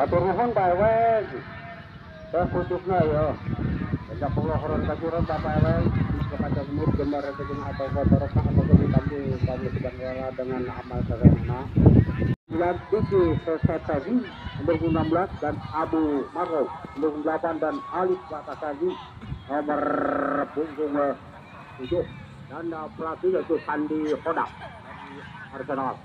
Atur nuhun bae teh putusna ya. Ada penglohoran kajuran bapak eweng kepada semut gemar jeung atau kotorok atau kami kami sedang rela dengan amal sederhana. Bulan Iki Sesatagi 2016 dan Abu Maruf 2008 dan Alif Batasagi nomor punggung 7 dan pelatih yaitu Sandi Hodak dari Arsenal.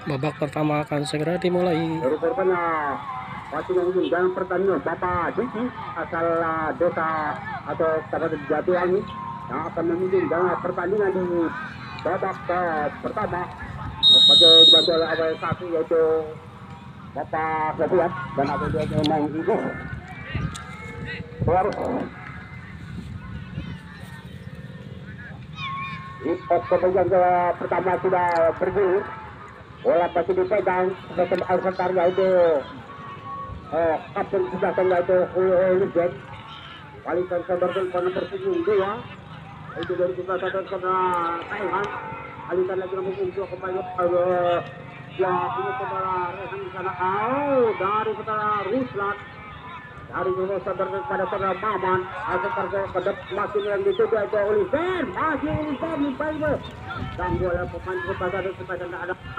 Babak pertama akan segera dimulai. Korbannya masih mengundang pertandingan Bapak Diki asal desa atau Kabupaten Jatiwangi yang akan memimpin dalam pertandingan di babak pertama sebagai dibantu oleh awal satu yaitu Bapak Sofian dan ada dia main itu baru di pertandingan pertama sudah bergulir. Bola masih dipegang sebagai Al-Fatar yaitu kapten sebelah yaitu Lijen. Balikan saudara pada persinggung 2 itu dari sebelah saudara karena Taiwan. Balikan lagi nomor 2 kembali ya ini saudara Rehan di sana dari saudara Ruslan dari saudara pada saudara Maman Al-Fatar kedep masih yang dituju itu Oliver masih Oliver nih dan bola pemain kepada ada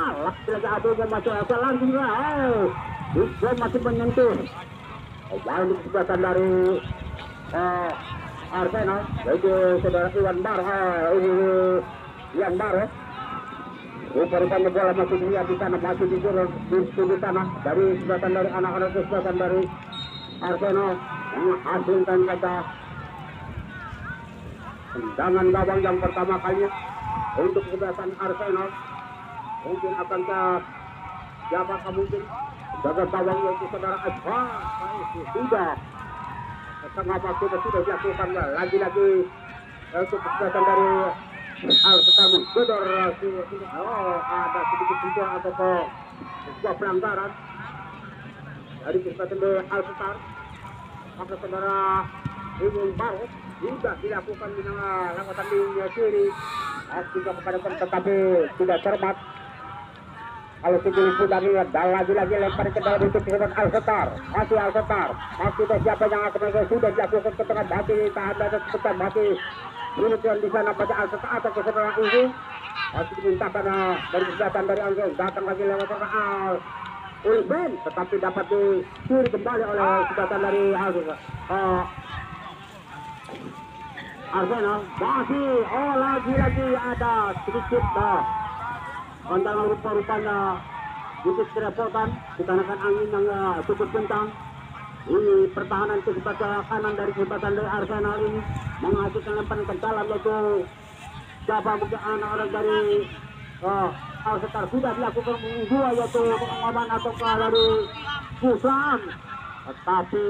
alah lagi ada yang masuk asal langsung dia masih menyentuh balik kesempatan dari Arsenal yaitu saudara Iwan Bar ini Iwan Bar rupanya bola masih dilihat di sana masih di sana dari kesempatan dari anak-anak kesempatan dari Arsenal menghasilkan kata tendangan gawang yang pertama kalinya untuk kesempatan Arsenal. Mungkin akankah siapakah mungkin jaga gawang yaitu saudara Asfa sudah setengah waktu sudah dilakukan lagi-lagi untuk kesempatan dari Al-Fatar Menggodor ada sedikit juga atau sebuah pelanggaran dari kesempatan dari Al-Fatar maka saudara Iwan Barok sudah dilakukan di langkah di kiri juga kepada tetapi tidak cermat. Kalau segini pun dan lagi-lagi lempar ke dalam untuk kesempatan Al-Fatar masih siapa yang akan sudah dilakukan ke tengah hati tahan dan sebentar masih menunjukkan di sana pada Al-Fatar atau kesempatan ini masih dimintakan dari kesempatan dari Angel datang lagi lewat Al Ulben tetapi dapat dicuri kembali oleh kesempatan dari Arsenal masih lagi-lagi ada sedikit pandangan rupa-rupanya sedikit kerepotan dikarenakan angin yang cukup kencang. Ini pertahanan ke sebelah kanan dari kesempatan dari Arsenal ini menghasilkan lemparan ke dalam yaitu siapa mungkin anak-anak dari Al-Fatar sudah dilakukan dua yaitu pengaman atau dari Susan tetapi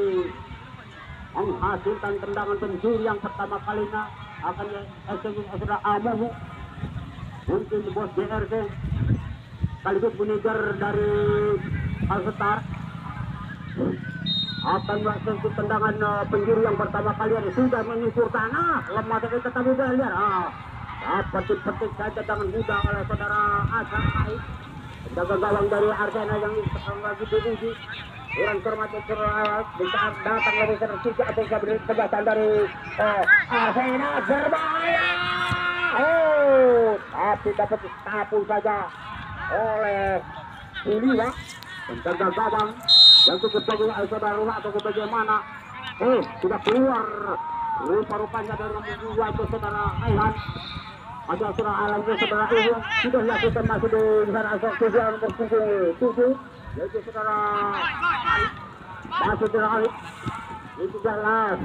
menghasilkan tendangan penjuru yang pertama kalinya akan eksekusi saudara Amuhu mungkin bos DRC sekaligus manajer dari Al-Fatar akan melakukan tendangan penjuru yang pertama kali sudah menyusur tanah lemah tetapi lihat dapat dipetik saja dengan mudah oleh saudara Asam Aik jaga gawang dari Arsenal yang lagi diuji kurang cermat saat datang dari sertifikat atau kebebasan dari Arsenal berbahaya tapi dapat disapu saja oleh Iliwa penjaga gawang yang cukup bagus saudara atau bagaimana sudah keluar rupa-rupanya dari nomor 2 itu saudara Aihan ada saudara Alam saudara Ibu sudah dilakukan masuk di sana asal nomor 7 yaitu saudara masuk saudara Ali itu jelas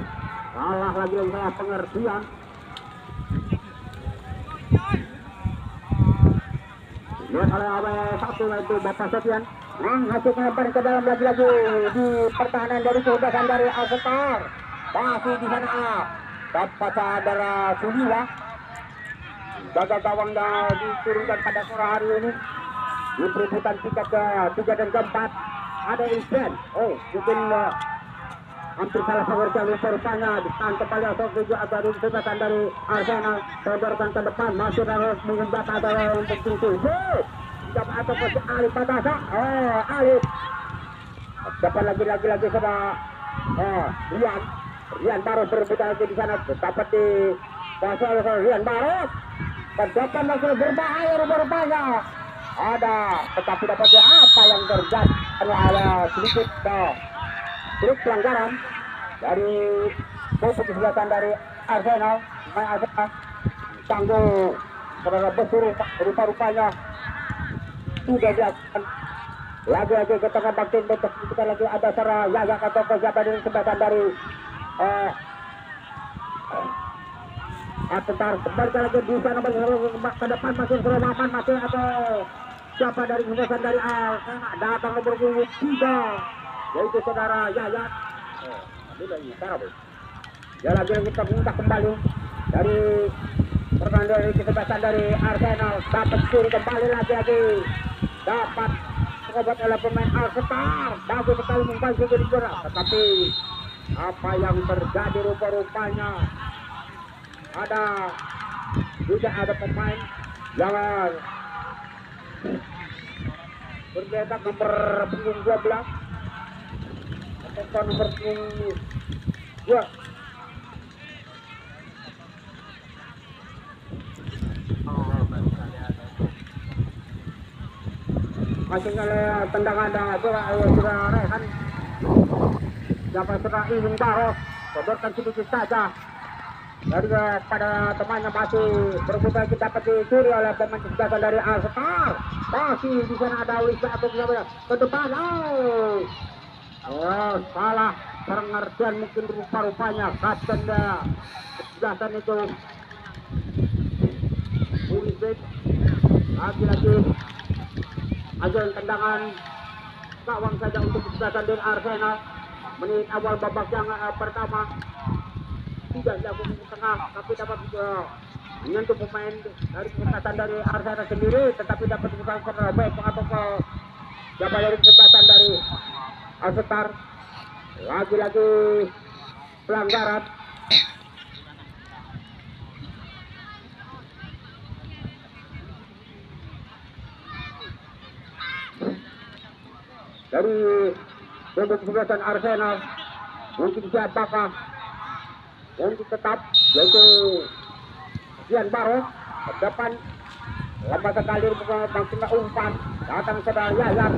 salah lagi yang salah pengertian Lihat oleh satu itu Bapak Sofian. Menghasilkan lempar ke dalam lagi-lagi di pertahanan dari kebebasan dari Al-Setar. Masih di sana dapat saudara Suliwa. Gagal gawang yang diturunkan pada sore hari ini. Di perebutan tiket ke-3 dan ke-4 ada event. Oh, mungkin hampir salah pengertian rupanya ditahan kembali atau tuju agar kebebasan dari Arsenal. Sodorkan ke depan, masih harus mengembang adalah untuk pintu. Jam atau ke Alif Patasa. Oh, Alif. Dapat lagi sudah Rian baru berebutan lagi di sana. Dapat di pasal Rian baru. Pendapat masih berbahaya rupanya. Ada, tetapi dapatnya apa yang terjadi adalah sedikit pelanggaran dari keputusan dari Arsenal. Main Arsenal tangguh saudara besar rupa-rupanya sudah diakan lagi-lagi ke tengah bakti untuk kita lagi ada secara Yaya atau siapa dari sebatan dari Setar kembali lagi di sana ke depan masih Suraman masih atau siapa dari sebatan dari datang nomor 3 yaitu saudara Yaya. Ya lagi kita minta kembali dari pertandingan dari kesebelasan dari Arsenal dapat kiri kembali lagi dapat terobot oleh pemain Al-Setar. Bagus sekali membantu jadi juara, tetapi apa yang terjadi rupa-rupanya tidak ada pemain yang berbeda nomor punggung 12 atau nomor punggung 2. Masih oleh tendangan sudah rehan dapat sudah ingin baru sodorkan sedikit saja dari pada temannya masih berebutan lagi dapat dicuri oleh pemain kesebelasan dari Al-Setar. Masih di sana ada Wisa atau ke depan. Salah pengertian mungkin rupa-rupanya kapten kesebelasan itu Pulisic lagi-lagi ajuan tendangan gawang saja untuk kesebelasan dari Arsenal. Menit awal babak yang pertama tidak dilakukan di tengah, tapi dapat menyentuh pemain dari kesebelasan dari Arsenal sendiri, tetapi dapat dibuka ke baik atau ke siapa dari kesebelasan dari Al-Setar. Lagi-lagi pelanggaran. Dari kesebelasan Arsenal mungkin siapakah untuk tetap yaitu Dian Barok ke depan lama sekali maksudnya umpan datang saudara Yayan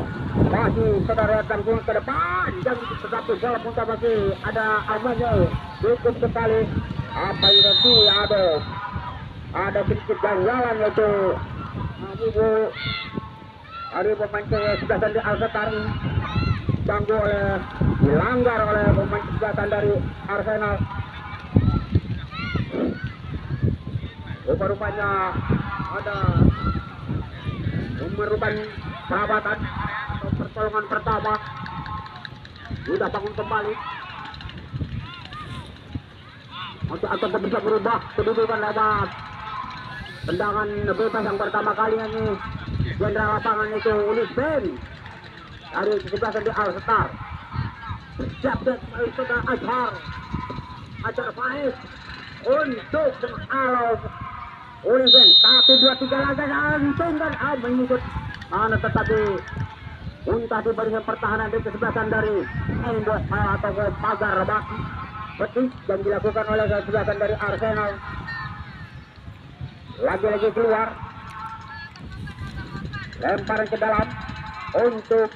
masih saudara tanggung ke depan dan tetapi salah pun masih ada amannya cukup sekali apa yang nanti ada sedikit ganggalan yaitu ibu dari pemain kesebelasan di Al-Setar ditangguh dilanggar oleh pemain kesebelasan dari Arsenal. Rupa-rupanya ada memerlukan sahabatan atau pertolongan pertama. Sudah bangun kembali atau bisa berubah kedudukan lewat tendangan bebas yang pertama kali ini. Jenderal lapangan itu Ulis Ben dari kesebelasan di Al-Setar. Siap dan sudah Azhar Faiz untuk menghalau Ulis Ben. 1, 2, 3 lagi lantungan mengikut tetapi untuk diberikan pertahanan di kesebelasan dari Endos atau pagar baki betis yang dilakukan oleh kesebelasan dari Arsenal. Lagi-lagi keluar lemparan ke dalam untuk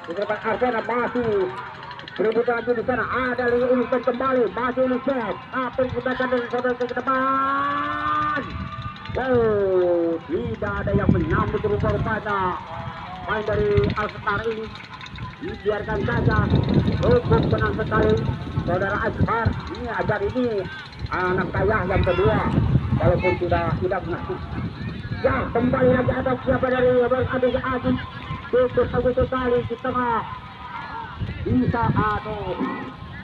di depan Arsenal masih berebutan lagi di sana. Ada lagi Ulisben kembali masih Ulisben tapi kesebelasan dari saudara ke depan. Tidak ada yang menyambut rupa-rupanya main dari Al-Setar ini. Dibiarkan saja cukup tenang sekali saudara Azhar. Ini Azhar ini anak kaya yang kedua walaupun tidak mengaku Ya, kembali lagi ada siapa dari Adik Adi. Tutup satu kali di tengah. Bisa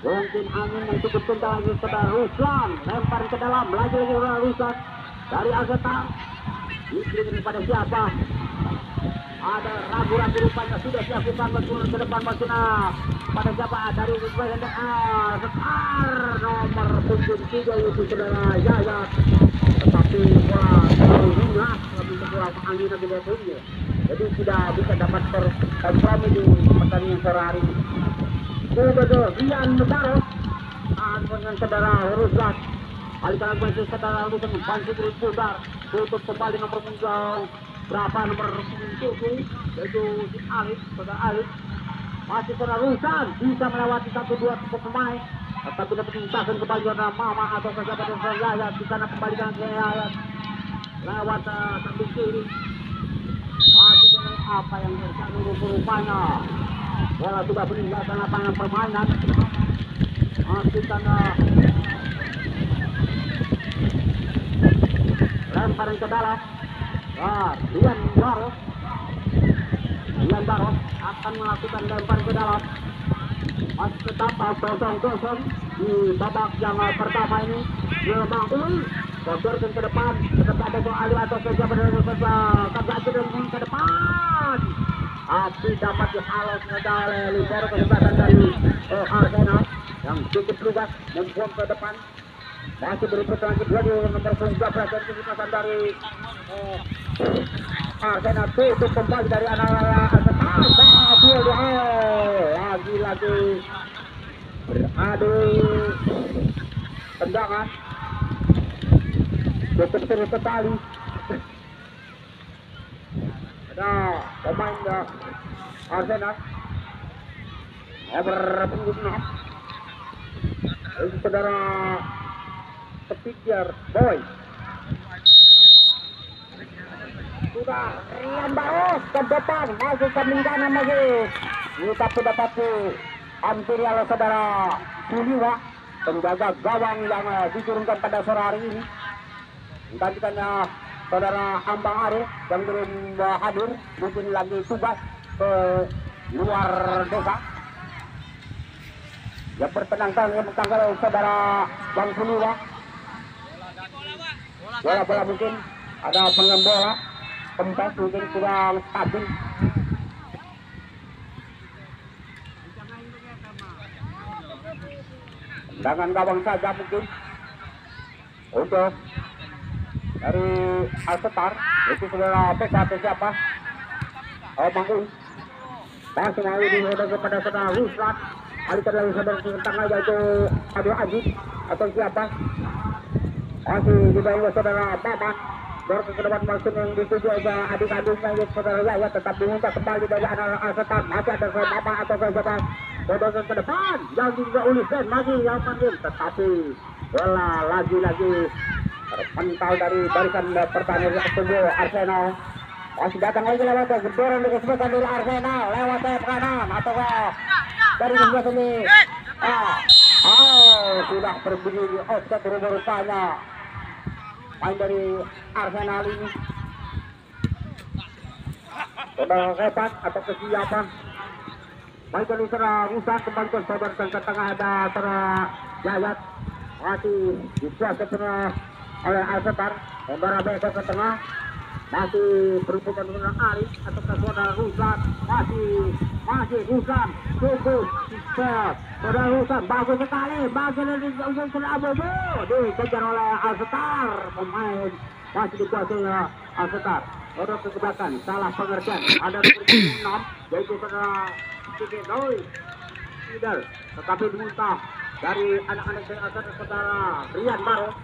mungkin angin yang cukup kencang kepada Ruslan. Lempar ke dalam. Lagi-lagi Ruslan. Dari Agatha. Diberikan kepada siapa? Ada ragu-ragu rupanya sudah dilakukan berturun ke depan Basuna. Pada siapa? Dari Sekar nomor punggung 3 itu saudara Yayat. Tetapi bola terlalu ringan, lebih kurang angin lagi betulnya. Jadi tidak bisa dapat berkompromi di pertandingan sore hari ini. Sudah Rian Medaros dengan saudara Ruslan. Alikalan masih saudara Ruslan membantu terus putar. Tutup kembali nomor punggung berapa nomor 7 yaitu si Alif, saudara Alif. Masih saudara Ruslan bisa melewati 1-2 pemain. Tetapi dapat dimintakan kembali oleh Mama atau sahabat dari Yayat. Di sana kembalikan ke Yayat lewat samping kiri. Masih dengan apa yang terjadi rupanya bola sudah meninggalkan lapangan permainan. Masih sana lemparan ke dalam. Rian Baros akan melakukan lempar ke dalam. Masih tetap kosong di babak yang pertama ini. Memang bodorkan ke depan. Tetap ada Ali atau saja dan ke depan. Tapi dapat dihalau oleh libero kesempatan dari Arsenal yang cukup lugas membuang ke depan. Masih beri pertandingan kedua di nomor 12 dan kesempatan dari Arsenal tutup kembali dari anak-anak Arsenal. Lagi-lagi beradu tendangan. Tutup terus sekali. Ada pemain Arsenal nomor 6 itu saudara Petir Boy. Sudah Rian Baros ke depan, masih samping kanan lagi. Tapi dapat dihampiri oleh saudara Suliwa, penjaga gawang yang diturunkan pada sore hari ini. Gantikannya saudara Ambang Arif yang belum hadir, mungkin lagi tugas ke luar desa. Yang bertenangkan yang bertanggal saudara Bang Suliwa. Bola mungkin ada pengembola. Tempat mungkin kurang stabil. Dengan gawang saja mungkin untuk dari Alsetar itu saudara PK atau siapa? Bangkul. Masih mau dihodok kepada saudara Ruslan. Alihkan lagi saudara tengah yaitu Aduh Ajib atau siapa? Masih dibawa saudara Maman. Dorong ke depan maksud yang dituju oleh adik-adiknya yaitu saudara Yaya, tetap diminta kembali dari anak Alsetar. Masih ada Mama atau siapa? Dorong ke depan yang juga Ulisen masih yang panggil, tetapi bola lagi-lagi terpental dari barisan pertahanan tubuh Arsenal. Masih datang lagi lewat gedorong di kesempatan dari Arsenal lewat sayap kanan atau dari sebelah sini. Sudah berbunyi offside rupanya main dari Arsenal ini. Saudara Repat atau kesiapan main dari saudara Rusak kembali ke saudara ke tengah, ada saudara Yayat masih dibuat ke tengah oleh Alsetar. Saudara Beka ke tengah masih berhubungan dengan Arif atau saudara Rusak masih Rusak tunggu saudara Rusak bagus sekali, bagus dari ujung ke Abobo dikejar oleh Alsetar. Pemain masih dikuasai Alsetar. Saudara ke belakang salah pengertian, ada 6 yaitu saudara Doi Idal, tetapi diminta dari anak-anak Alsetar saudara Rian Baros.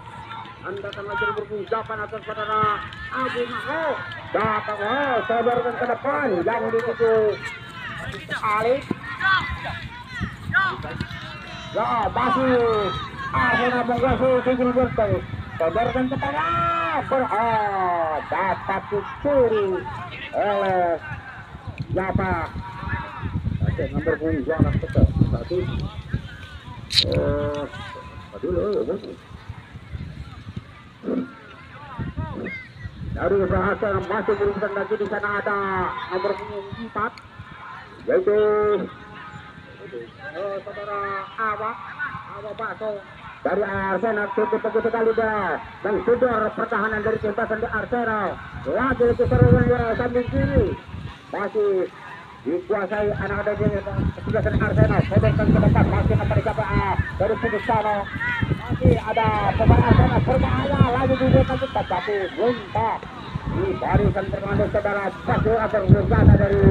Anda akan lagi berpunjakan atas saudara Abu Maho. Datang saudara ke depan yang dituju Alif. Ya masih Arsenal menggasuh tinggi bertel. Saudara ke tengah dapat dicuri oleh siapa? Oke, nomor punggung anak kita tadi. dari berhasil masih berurusan lagi. Di sana ada nomor 4 yaitu saudara Awa Baso dari Arsenal. Cukup bagus sekali dah dan sudah pertahanan dari tempasan di Arsenal. Lagi serangan samping kiri masih dikuasai anak dari kesebelasan Arsenal. Sodorkan ke depan masih kepada siapa dari Pudusano. Masih ada pemain Arsenal berbahaya lagi juga tapi muntah di barisan pertahanan saudara Baso atau rencana dari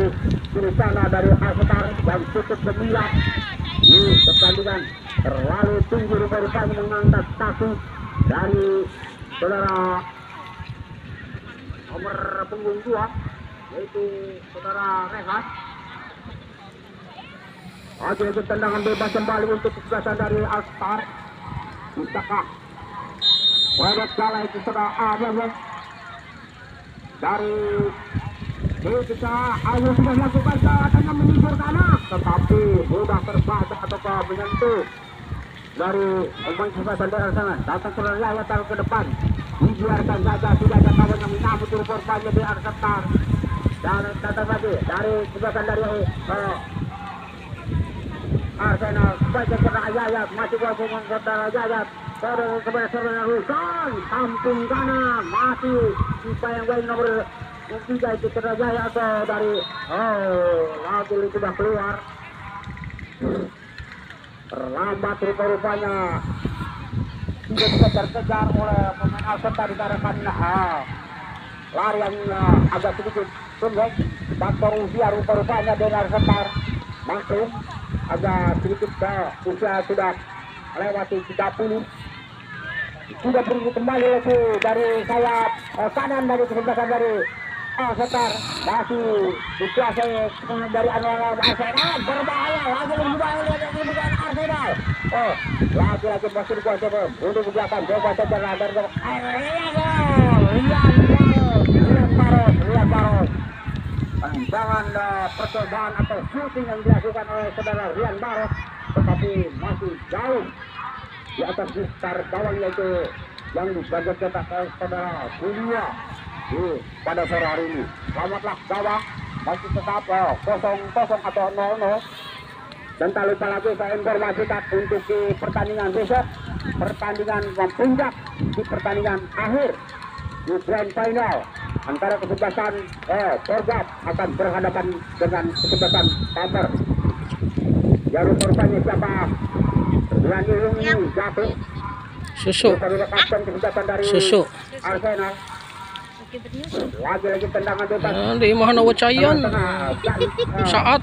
Pudusano dari Arsenal yang cukup gemilang. Pertandingan terlalu tinggi rupa-rupanya mengangkat kaki dari saudara nomor punggung 2 yaitu saudara Rehat. Ada tendangan bebas kembali untuk kesebelasan dari Alstar. Bisakah Wadat Gala itu saudara Abang dari kita Ayu sudah melakukan tanda menyisir kanan, tetapi mudah terbaca atau menyentuh dari pemain kesebelasan dari sana. Datang ke layar ke depan, dibiarkan saja, tidak ada kawan yang menyambut rupanya di Arsenal. Dan datang lagi dari kesebelasan dari Arsenal. Baca kena Yayat, masih kuasa menggoda Yayat. Kepada saudara Rusan, samping kanan masih dipayang nomor 3 itu Kerajaya atau dari lagu itu sudah keluar. Terlambat rupa-rupanya, tidak bisa terkejar oleh pemain Arsenal dikarenakan lari yang agak sedikit pendek. Faktor usia rupa-rupanya dengan Arsenal maklum agak sedikit usia sudah melewati 30. Sudah pergi kembali lagi dari sayap kanan dari kesebelasan dari Arsenal. Masih dikuasai dari Arsenal, berbahaya lagi Arsenal. Lagi-lagi masih dikuasai untuk ke belakang. Coba saja dari Rian Baros. Tendangan percobaan atau shooting yang dilakukan oleh saudara Rian Baros, tetapi masih jauh di atas gitar gawang yaitu yang dibagai cetak saudara Julia pada sore hari ini. Selamatlah gawang masih tetap 0-0 atau 0-0. Dan tak lupa lagi saya informasikan untuk di pertandingan besok, pertandingan puncak di pertandingan akhir di grand final antara kesebelasan Porgap akan berhadapan dengan kesebelasan Tamer. Ya rupanya siapa berani ini jatuh Susu. Susu. Arsenal. Lagi tendangan bebas. Di mana wacayan saat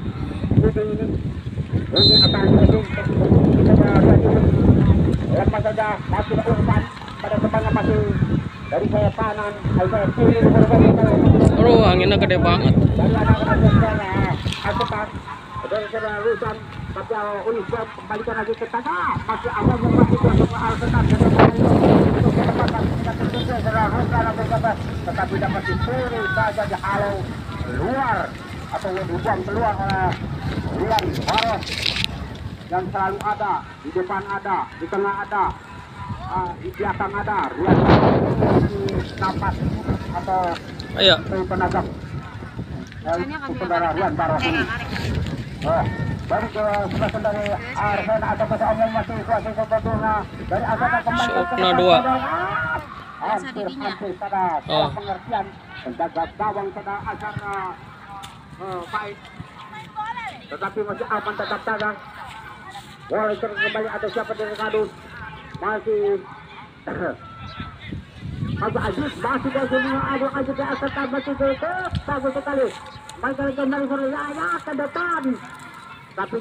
ini akan lepas saja masih umpan pada depannya masih dari saya kanan, saya kiri. Aduh, anginnya gede banget. Dari anak-anak Arsenal dari saudara Rusan, tapi Uniswap kembalikan lagi ke tengah. Masih awal yang masih untuk Arsenal tetapi dapat dicuri saja dihalau keluar atau dibuang keluar oleh Rian Baros yang selalu ada di depan, ada di tengah, ada di belakang, ada Rian Baros dapat atau Ayo. penagak saudara Rian Baros ini. Baru ke sebelah dari Arsenal atau ke Omong masih kuasa sebetulnya dari Arsenal kembali Sokna 2. hampir pada pengertian menjaga gawang pada Arsenal baik, tetapi masih aman tetap tagang. Boleh kembali ada siapa dari kadus masih Abu Aziz masih dari Abu Aziz ke atas masih bagus sekali. Mereka kembali berlaya ke depan, tapi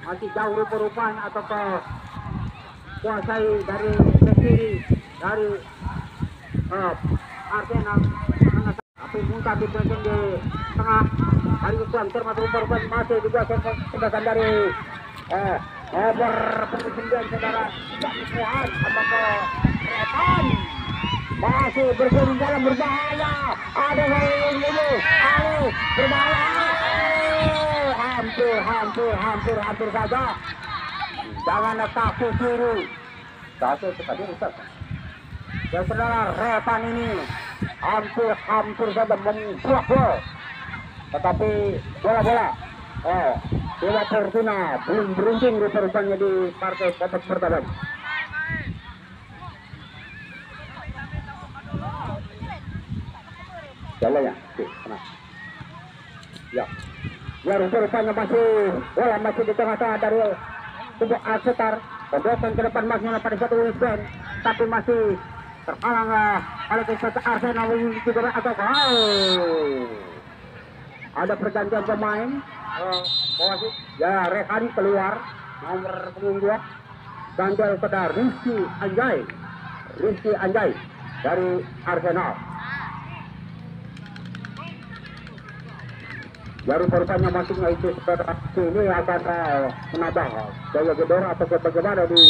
masih jauh rupa-rupanya atau ke kuasai dari kiri dari Arsenal. Tapi muntah di tengah hari ukuran termasuk rupa-rupanya masih dikuasai kebebasan dari nomor 9 saudara Fuad atau ke Retan. Masih bergabung dalam berbahaya. Ada yang ini, berbahaya. Hampir saja. Jangan takut kiri. Takut tadi rusak. Dan saudara Revan ini hampir saja membuat gol, tetapi bola Dewa Fortuna belum beruntung rupanya di partai babak pertama. Jalan ya, ya rupanya bola masih di tengah-tengah dari tubuh Alsetar. Terobosan ke depan masih pada satu Wisben, tapi masih terhalang oleh kesehatan Arsenal juga atau ada pergantian pemain. Ya Rehani keluar, nomor punggung 2 ganjal pada Rizky Anjay dari Arsenal. Baru rupanya masuknya itu seperti ini akan menambah daya gedor atau bagaimana di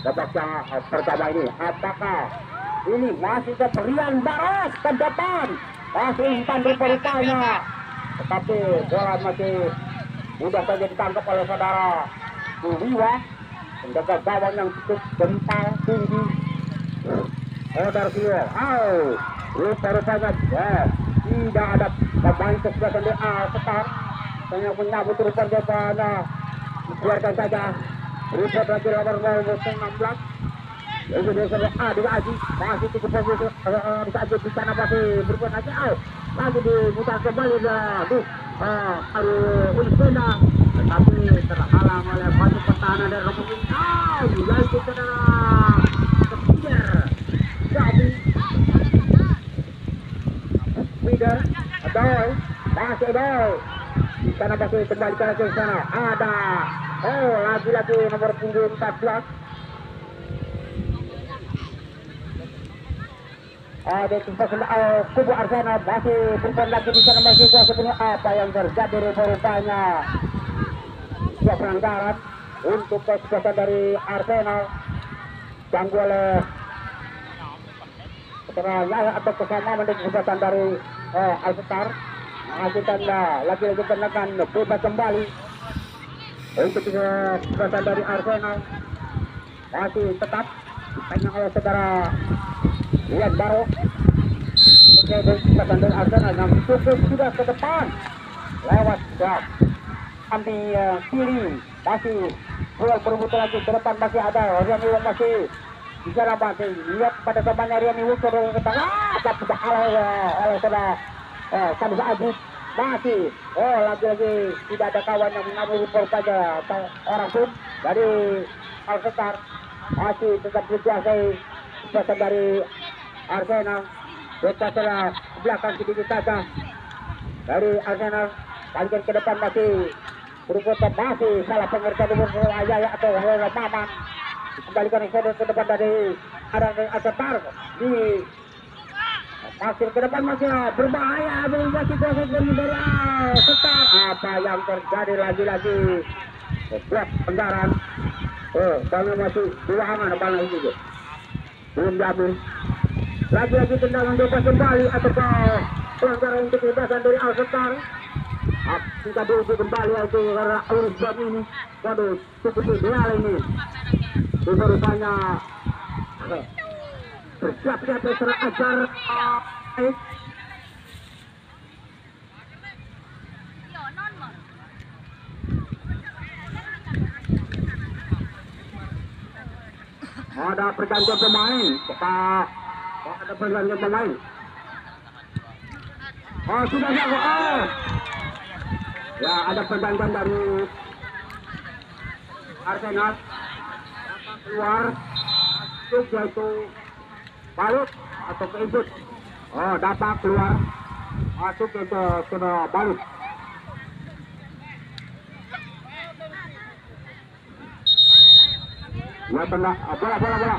babak yang pertama ini. Apakah ini masih keberian Baros ke depan, masih umpan rupanya, tetapi bola masih mudah saja ditangkap oleh saudara Buwiwa, penjaga gawang yang cukup gempal tinggi. Darkio, rupanya tidak ada pemain kesebelasan di Alsetar yang menyambut rupanya pada biarkan saja rupanya lagi nomor 16 itu dia sampai dengan Aji masih cukup bagus bisa aja di sana masih berbuat lagi lagi diputar kembali Ulisbena, tetapi terhalang oleh batu pertahanan dari Romping yaitu saudara Kepider Leader Adoy, masih Adoy di sana masih kembali ke sana ada lagi-lagi nomor punggung 14 ada kubu Arsenal masih berperan lagi di sana masih sebenarnya apa yang terjadi rupanya sebuah pelanggaran untuk kesempatan dari Arsenal ganggu oleh keterangan atau kesamaan dengan kesempatan dari Alsetar menghasilkan lagi-lagi tendangan bebas kembali untuk kesempatan dari Arsenal masih tetap dipegang oleh saudara Rian Baro untuk kesempatan dari Arsenal yang cukup sudah ke depan lewat ambil kiri masih berebut lagi ke depan masih ada Rian Iwang masih di sana masih lihat pada temannya Rian Iwang ke tengah tapi oleh saudara Samsa Aziz masih lagi-lagi tidak ada kawan yang mengambil saja atau orang pun dari Alsetar masih tetap dikuasai kesempatan dari Arsenal berpasalah belakang sedikit saja dari Arsenal balikan ke depan masih berputar masih salah pengertian nomor Ayaya atau Maman kembalikan ke depan dari Alsetar di masih ke depan masih berbahaya masih kuasa dari Alsetar apa yang terjadi lagi-lagi blok kendaraan karena masih dua aman apa itu belum diambil lagi-lagi tendangan bebas kembali atau pelanggaran untuk bebasan dari Alsetar kita dulu kembali itu karena urusan ini waduh cukup ideal ini itu rupanya bersiap-siap serang ajar ada pergantian pemain ada pergantian pemain sudah jago ya ada pergantian dari Arsenal keluar yaitu Balut atau keikut dapat keluar masuk ke Balut ya tendang bola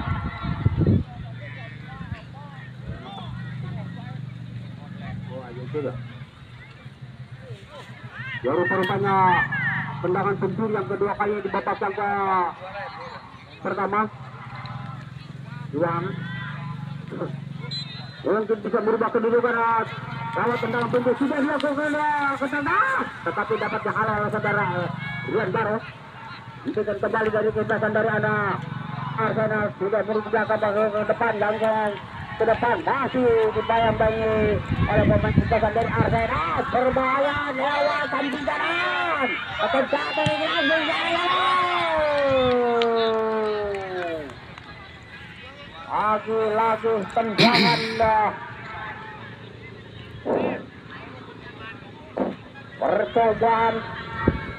ya rupanya tendangan pencuri yang kedua kali di babak yang pertama Juang mungkin bisa berubah kedudukan kalau tendangan pencuri sudah dilakukan tetapi dapat dihalau oleh saudara Rian Baro itu kan kembali dari kebebasan dari anak Arsenal sudah berubah ke depan langsung ke depan masih dibayang-bayangi oleh pemain kesebelasan dari Arsenal. Berbahaya lewat samping kanan. Kencatan ini langsung lagi-lagi tendangan percobaan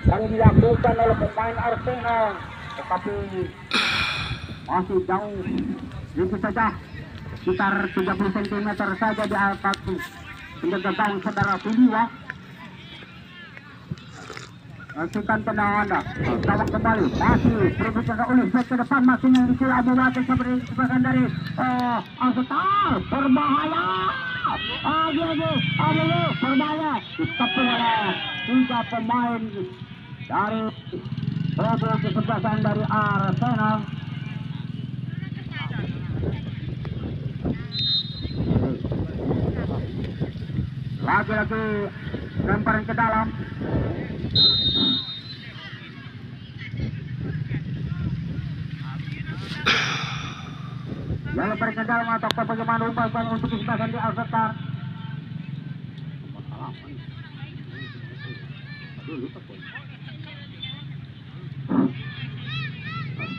yang dilakukan oleh pemain Arsenal, tetapi masih jauh, itu saja sekitar 30 cm saja di atas penjaga gawang saudara Suliwa. Lanjutkan tendangan gawang kembali, masih berbicara oleh back ke depan, masih memiliki Abu Bakar seperti sebagian dari Arsenal. Berbahaya lagi berbahaya, ditepi oleh 3 pemain dari kubu kesebelasan dari Arsenal. Lagi-lagi lemparan ke dalam. Lemparan ke dalam atau bagaimana upaya untuk kesebelasan di Arsenal.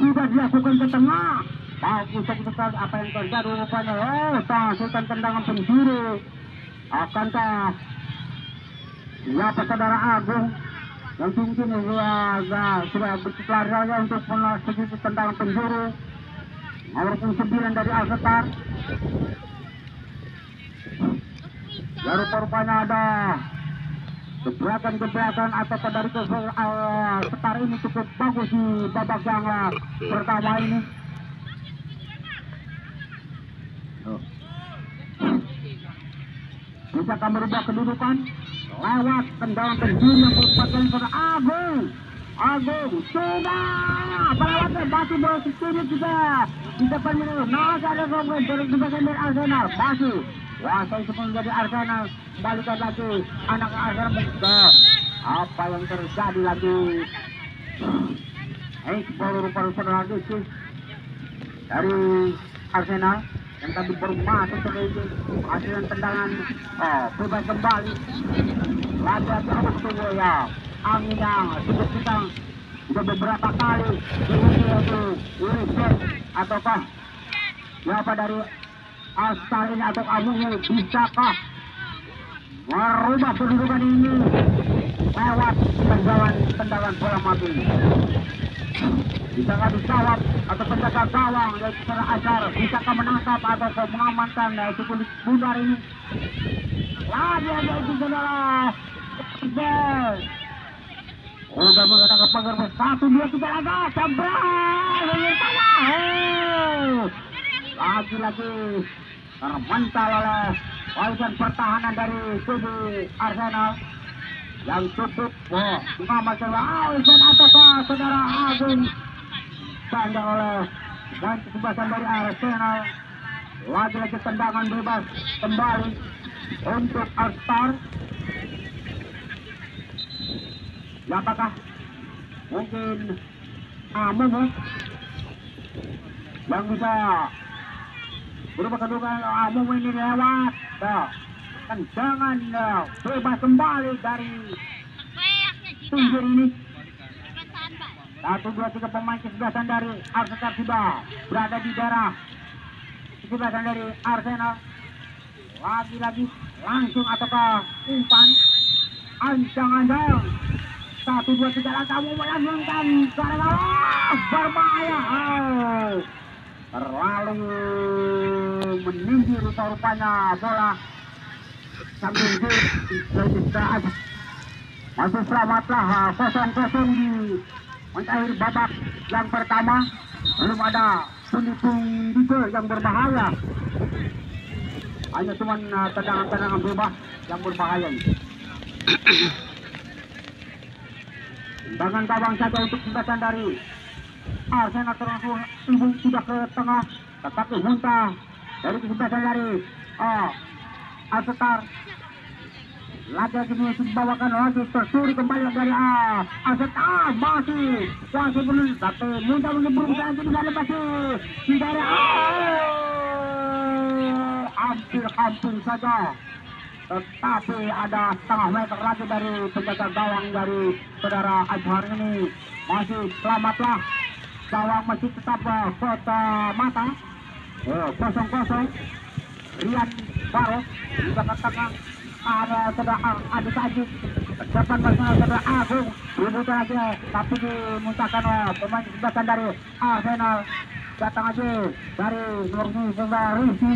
Sudah dilakukan ke tengah. Bagus sekali apa yang terjadi rupanya. Sultan tendangan penjuru. Akankah siapa saudara Agung yang mungkin sudah berkelahi saja untuk menasihati tendangan penjuru. Walaupun 9 dari Al-Setar. Ya rupa-rupanya ada gebrakan-gebrakan atau dari Setar ini cukup bagus di babak yang pertama ini. Bisakah merubah kedudukan lewat tendangan penjuru yang merupakan saudara Agung sudah melewati batu bola sekini juga di depan ini. Masih ada Robert dari sebagian dari Arsenal, masih wasai sebelum dari Arsenal. Kembalikan lagi anak Arsenal muda. Apa yang terjadi lagi? Baru rupa-rupa saudara dari Arsenal yang tadi baru masuk ke hasil tendangan bebas kembali. Lagi anak tunggu ya, angin yang cukup kencang sudah beberapa kali ini ataukah siapa dari Astar ini atau Agung bisakah merubah kedudukan ini lewat tendangan bola mati? Bisakah dijawab atau penjaga gawang dari secara Asar bisakah menangkap atau mengamankan itu kulit bundar ini? Lagi ada itu saudara. Udah mengatakan pagar 1, 2, 3 lagi cabrak lagi-lagi termental oleh barisan pertahanan dari kubu Arsenal yang cukup mengamankan ataukah saudara Agung tanda oleh dan kesebelasan dari Arsenal. Lagi-lagi tendangan bebas kembali untuk Astar. Apakah mungkin Amun yang bisa berubah kedudukan? Amun ini lewat tendangan bebas kembali dari pinggir ini. 1, 2, 3 pemain kesebelasan dari Arsenal sudah berada di daerah kesebelasan dari Arsenal. Lagi-lagi langsung ataukah umpan ancang-ancang 1, 2, 3 lah kamu melanjutkan karena berbahaya. Terlalu meninggi rupa-rupanya bola sambil istirahat. Masih selamatlah 0-0 di mengakhiri babak yang pertama. Belum ada pundi-pundi yang berbahaya, hanya cuma tendangan-tendangan bebas yang berbahaya. Tendangan gawang saja untuk kesebelasan dari Arsenal terlalu imbang sudah ke tengah, tetapi muntah dari kesebelasan dari Al-Setar. Lagi-lagi dibawakan lagi tersuri kembali dari Al-Setar, masih belum, tapi muntah berusaha untuk tidak lepas dari hampir saja. Tetapi ada setengah meter lagi dari penjaga gawang dari saudara Azhar ini. Masih selamatlah. Gawang masih tetap kota mata. 0-0. Rian Barok di belakang tengah ada saudara Adit Aji. Depan bersama saudara Agung. Dibutuhkan lagi tapi dimuntahkan pemain sebelah dari Arsenal. Datang aja dari nomor Rizky.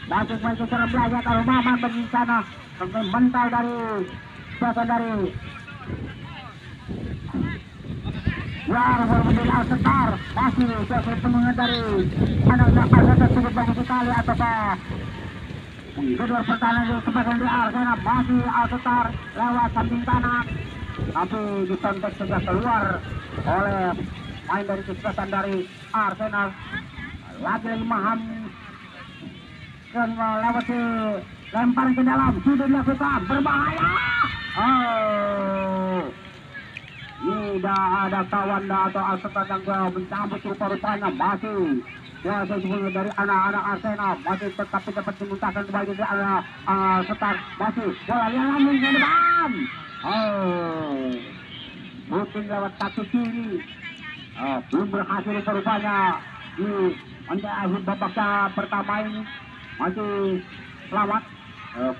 Masuk secara belajar kalau Maman bagi sana mental dari sebelah dari yang berbeda Al-Setar masih sesuai pengguna dari anak-anak Al-Setar cukup bagus sekali ataukah kedua pertahanan di sebagian di Arsenal masih Al-Setar lewat samping kanan tapi ditontek sudah keluar oleh main dari kesempatan dari Arsenal lagi Maham lewat lempar ke dalam sudah dilakukan berbahaya. Tidak ada kawan atau Al-Setar yang mencabut rupa-rupanya masih kuasa sebenarnya dari anak-anak Arsenal masih tetapi dapat dimuntahkan kembali dari anak Al-Setar masih bola yang lambung ke depan. Mungkin lewat kaki kiri belum berhasil rupa-rupanya di akhir babak pertama ini masih selamat 0-0.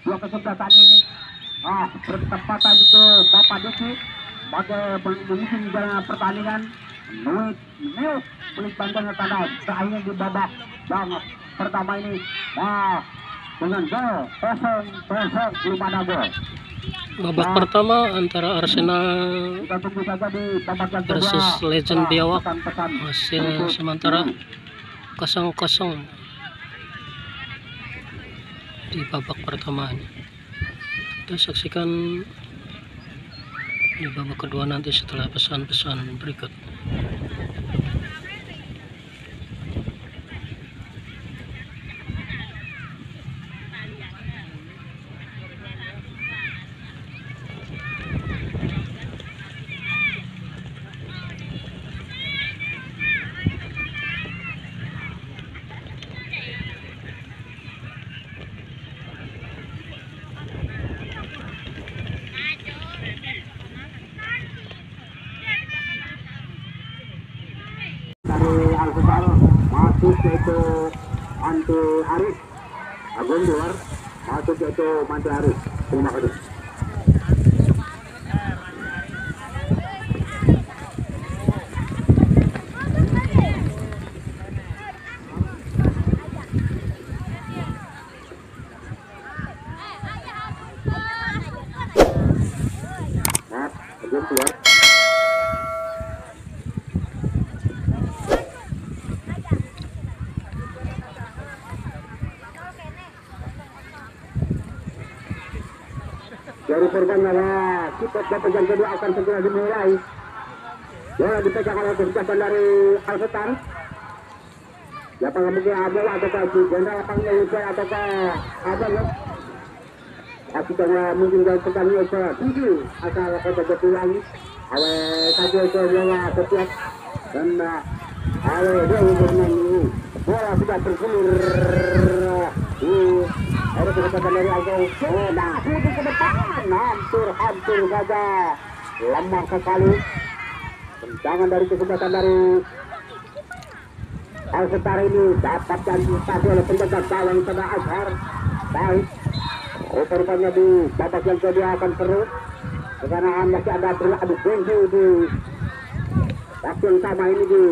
Dua kesempatan ini bertepatan itu Bapak Diki sebagai pemimpin pertandingan Neus Pelik Banten tanda akhirnya di babak pertama ini dengan gol 0-0 belum ada gol. Babak pertama antara Arsenal versus Legend Biawak hasil sementara 0-0 di babak pertama ini. Kita saksikan di babak kedua nanti setelah pesan-pesan berikut. Dari Al-Setar masuk yaitu Manti Aris Agung luar masuk yaitu Manti Aris. Terima kasih. Agung keluar. Dari pertandingan kita babak yang kedua akan segera dimulai. Bola dipegang oleh kesempatan dari Al-Setar. Siapa yang mungkin ada ataukah jenderal lapangnya Yusuf ataukah ada ya? Kita mungkin dari pertandingan ke-7 asal kota Jatiwangi. Awal saja semua setiap dan awal dia bermain bola sudah bergulir. Ada kesempatan dari Agung sudah tuju ke depan hampir saja lemah sekali tendangan dari kesempatan dari Al-Setar ini dapat diantisipasi oleh penjaga gawang pada Azhar. Baik rupanya di babak yang kedua akan seru karena masih ada beradu gengsi di waktu yang sama ini di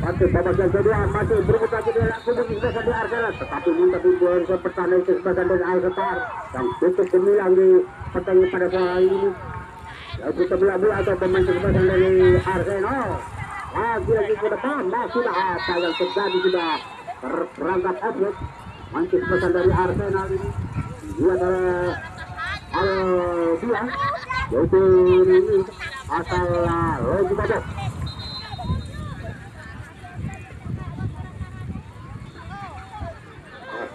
waktu babak yang kedua masih berebut lagi di kubu kesempatan di Arsenal tetapi minta dibuang ke pertahanan kesempatan dari Al-Setar yang cukup gemilang di pertandingan pada soal ini yaitu sebelah atau pemain kesempatan dari Arsenal lagi ke depan sudah apa yang terjadi sudah terperangkap objek main kesempatan dari Arsenal ini dia adalah dia yaitu ini asal Logi Badok.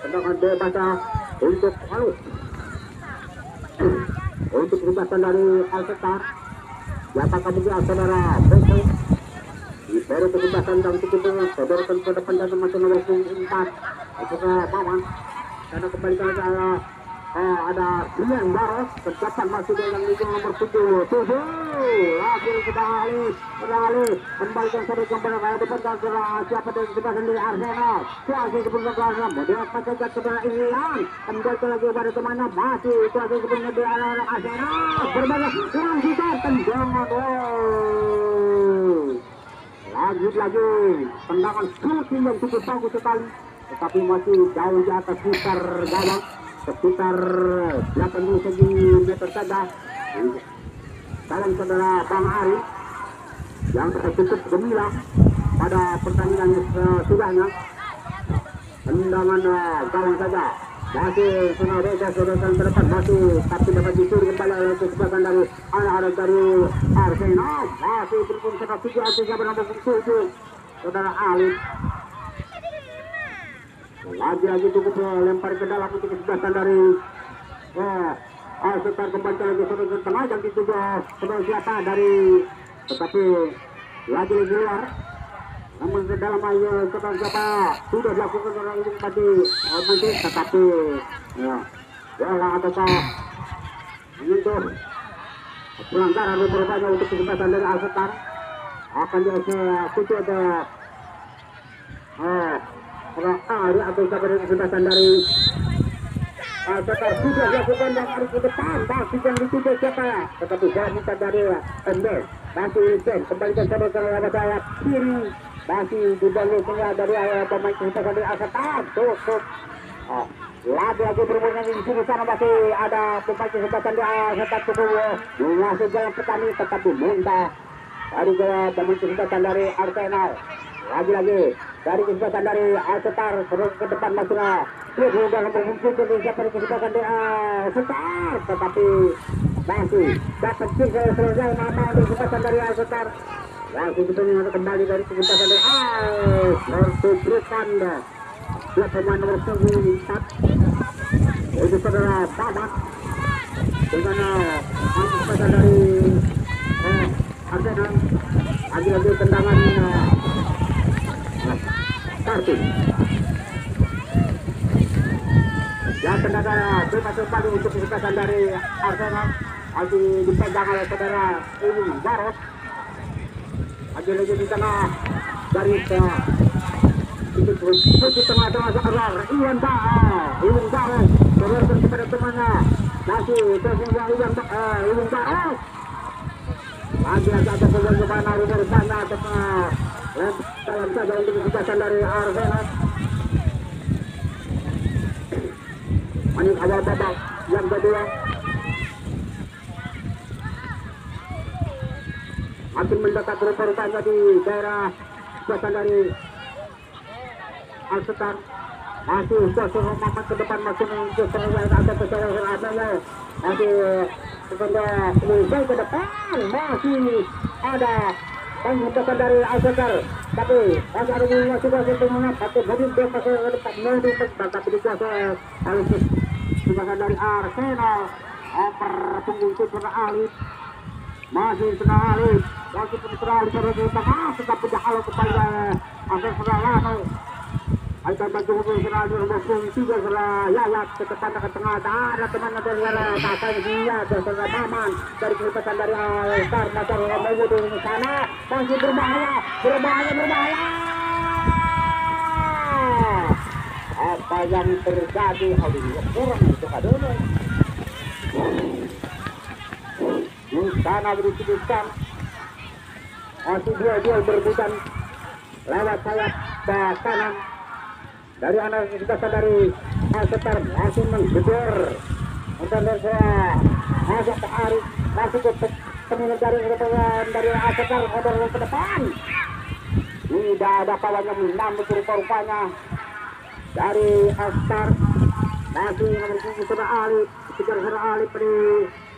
Tendangan bebas untuk halus untuk kesempatan dari Al-Setar. Siapakah mungkin saudara Beko baru kesempatan dan cukup saudarakan ke depan dan masuk nomor 4 itu ke Maman karena kembali ke ada Brian Baros tercatat masih dengan nomor 7 lagi sudah alih kembalikan seri kembali ke depan dan siapa yang sudah sendiri Arsenal kuasa sebelumnya ke Arsenal dia pakai kepada Irian kembali lagi pada kemana masih kuasa sebelumnya di anak Arsenal berbalik langsung tendangan lagi tendangan shooting yang cukup bagus sekali tetapi masih jauh di atas sekitar gawang sekitar 80 cm saja dalam saudara Bang Ari yang cukup gemilang pada pertandingan sudahnya tendangan gawang saja masih Sungai Reza saudara terdepan masih tapi dapat dicuri kembali oleh kesempatan dari anak-anak dari Arsenal masih berpun sekitar 7 artis yang bernama 7 saudara Alif lagi cukup lempar ke dalam untuk kesempatan dari sekitar kembali lagi saudara tengah yang dituju saudara siapa dari tetapi lagi luar namun ke dalam ayo saudara siapa sudah dilakukan orang ini tadi masih tetapi bola ataukah untuk pelanggaran berbahaya untuk kesempatan dari Al-Setar akan diikuti ada Ari atau sahabat kesempatan dari Al-Setar sudah dilakukan yang hari ke depan masih yang dituju siapa tetapi saya minta dari Embes masih Isen kembalikan saudara saya kiri masih dibangun semua dari pemain kesempatan dari Al-Setar cukup lagi berhubungan di sini sana masih ada pemain kesempatan di Al-Setar cukup masih jalan petani tetapi muntah dari pemain kesempatan dari Arsenal lagi dari kesempatan dari Al-Setar ke depan masuknya sudah mungkin siapa kesempatan dari Al-Setar tetapi masih dapat selesai nama untuk kesempatan dari Al-Setar langsung kita kembali dari kesempatan dari Al-Setar dia pemain nomor 4 itu saudara Babat dengan kesempatan dari Arsenal lagi tendangan kartu yang tendangan bebas kembali untuk kesempatan dari Arsenal masih dipegang oleh saudara Iwin Baros lagi di tengah dari itu tengah-tengah Iwan Baros teruskan kepada temannya masih terus Iwan Baros lagi ada kemudian ke mana rupanya dalam saja untuk kesempatan dari Arsenal menit awal babak yang kedua makin mendekat rupa-rupanya di daerah kesempatan dari Al-Setar masih suasana mamat ke depan masih untuk terlihat ada kesalahan adanya masih selesai ke depan masih ada kesempatan dari Al-Setar tapi masih ada situasi pemenang tapi bagi dia masih ke depan menuju tapi dikuasai oleh kesempatan dari Arsenal punggung itu sudah Alif masih sudah Alif masih sudah Alif terus di tengah tetapi dihalau kepada Arsenal akan baju sudah nomor 3 sudah Yayat ke depan ke tengah ada teman dari Tasan dia sudah Maman dari kesempatan dari Al-Setar masuk menuju di sana masih berbahaya apa yang terjadi kurang itu kadang di sana disebutkan masih dia berbutan lewat sayap ke kanan dari anak kita dari Al-Setar masih menggedor untuk masuk ke Arif masuk ke pemilik dari Al-Setar ke depan tidak ada kawan yang menambah rupa-rupanya dari Al-Setar masih nomor 7 sudah Alif kejar sudah Alif di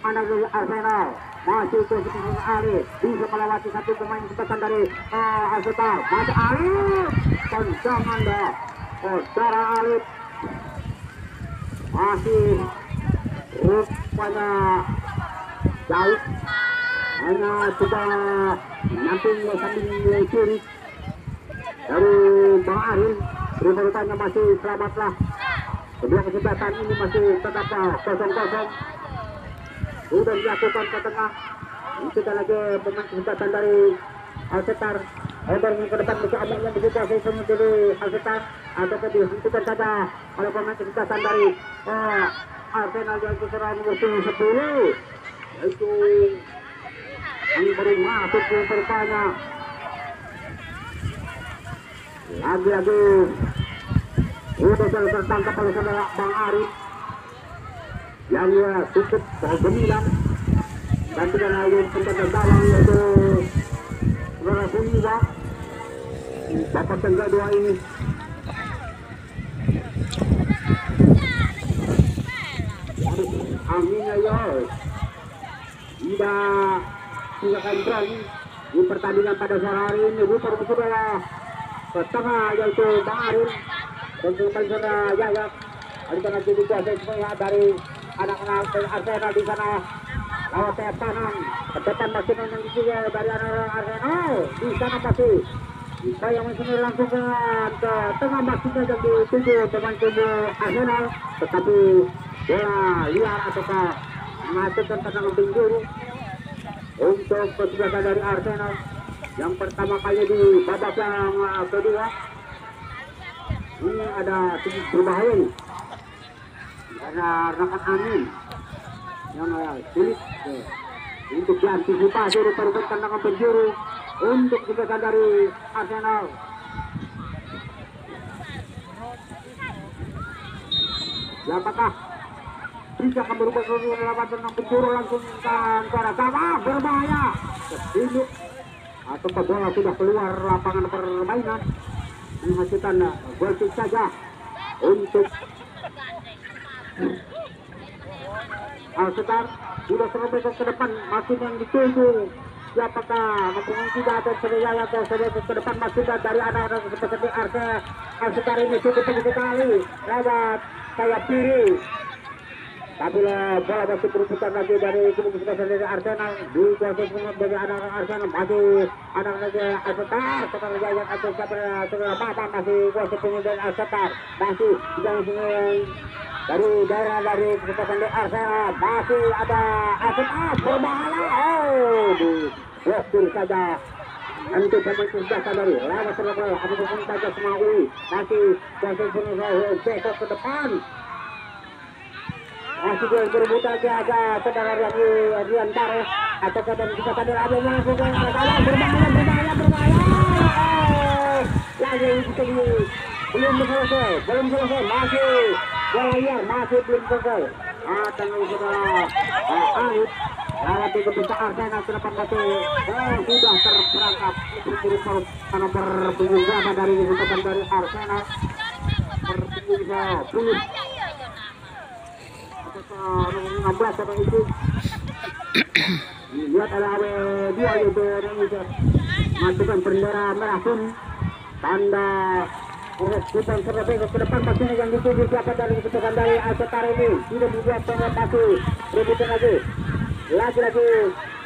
anak Arsenal masih ke sudah Alif bisa melewati satu pemain kesempatan dari Al-Setar masih Alif tendangan dah saudara Alif masih rupanya jauh hanya coba nyamping samping kiri dari Bang Aril. Rupanya masih selamatlah. Kedua kesempatan ini masih tetap kosong-kosong. Sudah dilakukan ke tengah. Kita lagi pemain kesempatan dari Alsetar. Order ke depan masih ada yang dikuasai dari Alsetar. Atau dihentikan saja oleh pemain kesempatan dari Arsenal yang terserah nomor 10. Yaitu yang baru masuk ke pertanya. Lagi-lagi sudah tertangkap oleh saudara Bang Arif yang cukup gemilang, dan tidak lain penjaga gawang yaitu saudara Suniwa dapat tangga dua ini. Aminnya ya tidak kali berani di pertandingan pada sore hari ini. Rupa sudah ke tengah yaitu Bang Arif dan kembali saudara Yayat. Ada nanti dikuasai semua dari anak-anak Arsenal di sana. Lewat sayap kanan ke depan masih memang juga dari anak-anak Arsenal di sana masih upaya masih langsung ke tengah masuknya yang dituju pemain tubuh Arsenal, tetapi bola liar ataukah masukkan tendangan penjuru untuk kesebelasan dari Arsenal yang pertama kali di babak yang kedua. Ini ada sedikit berbahaya nih, karena rekan Amin yang sulit untuk diantisipasi rupa-rupa tendangan penjuru untuk kesebelasan dari Arsenal. Apakah bisa akan berubah seluruh lawan tenang penjuru langsung ke antara gawang berbahaya kesinduk atau bola sudah keluar lapangan permainan, menghasilkan gol kick saja untuk Alsetar. Sudah terlebih ke depan masih yang dituju siapakah mempunyai tidak atau Surya atau Surya ke depan masih dari anak-anak seperti Alsetar ini cukup sekali lewat sayap kiri. Tapi bola masih berebutan lagi dari kubu kesebelasan dari Arsenal. Dikuasai semua dari anak-anak Arsenal. Masih anak-anak Alsetar. Sekarang Jayat atau saudara Mata masih kuasai semua dari Alsetar. Masih jangan semua dari daerah dari kesebelasan dari Arsenal. Masih ada Alsetar berbahaya. Diblokir saja. Nanti pemain kesebelasan dari lewat seragam. Apapun saja Semaui. Masih kuasai semua besok ke depan. Masih dia berebutan ada saudara Rian Tares atau kadang kita sadar ada masuk ke berbahaya lagi kita belum selesai masih bola liar masih belum selesai. Tengah saudara Arif lewat di keputusan Arsenal ke depan masih sudah terperangkap karena berpunggung gama dari keputusan dari Arsenal berpunggung nomor 16 atau itu lihat ada AW2 yaitu Indonesia masukkan bendera merah pun tanda Restupan Surabaya ke depan masih yang dituju siapa dari keputusan dari Alsetar ini tidak dibuat pengatasi rebutan lagi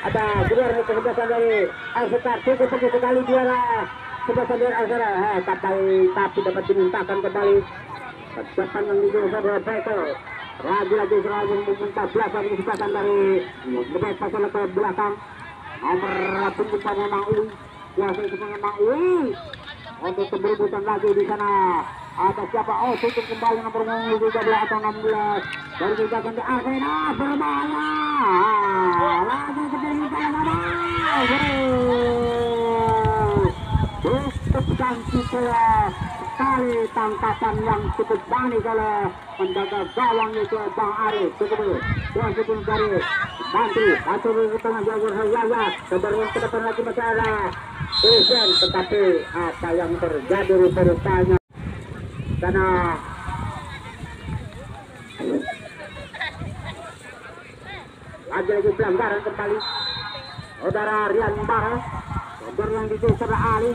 ada keluar kesebelasan dari Alsetar cukup sekali juara kesebelasan dari Alsetar tapi dapat dimintakan kembali kesempatan yang dituju saudara Beto. Lagi-lagi serangan meminta belasan kesempatan dari berbaik pasal ke belakang nomor punggung memang Uli kuasa itu memang Uli untuk berebutan lagi di sana ada siapa tutup kembali nomor 13 atau 16 dari kejagaan di Arsenal berbahaya lagi kembali ganti sekali tangkapan yang cukup manis oleh penjaga gawang itu Bang Arif. Cukup dari Bantu ke tengah jalur Yayat ke depan lagi masih ada Isen, tetapi apa yang terjadi rupanya karena lagi pelanggaran kembali saudara Rian Barres saudara yang itu saudara Ali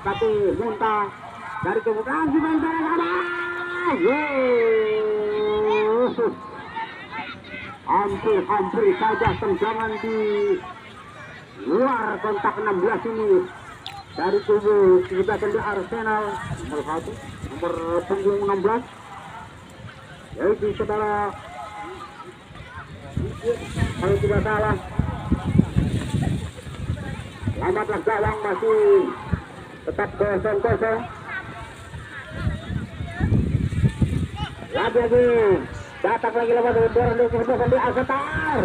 tapi muntah dari kemudian sebentar ada hampir saja tendangan di luar kontak 16 ini dari kubu kebebasan di Arsenal nomor 1 nomor punggung 16 yaitu saudara, kalau tidak salah selamatlah gawang masih tetap 0-0. Lagi datang lagi lepas dorong dari kebebasan di Arsenal.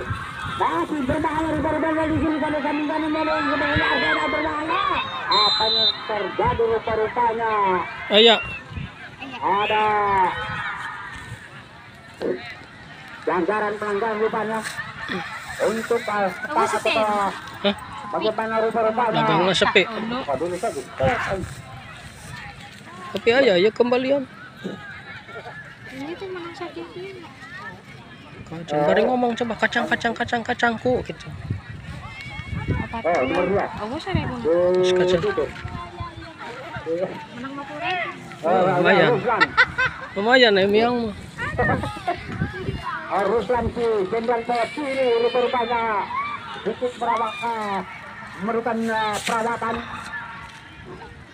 Masih berbahaya rupa-rupanya di sini pada kami menolong kembali Arsenal berbahaya. Apa yang terjadi rupa-rupanya? Ayo. Ada pelanggaran rupanya untuk atau bagaimana rupa-rupanya? Dagang sepi. Tapi ayo kembalian. Ini tuh mana sakitnya? Kacang bari ngomong coba kacangku gitu. Apa tuh? Oh, saya mau. Kacang. Menang 50.000. Lumayan ya miang. Ruslan si jenderal sayap kiri rupa-rupanya ikut memerlukan perawatan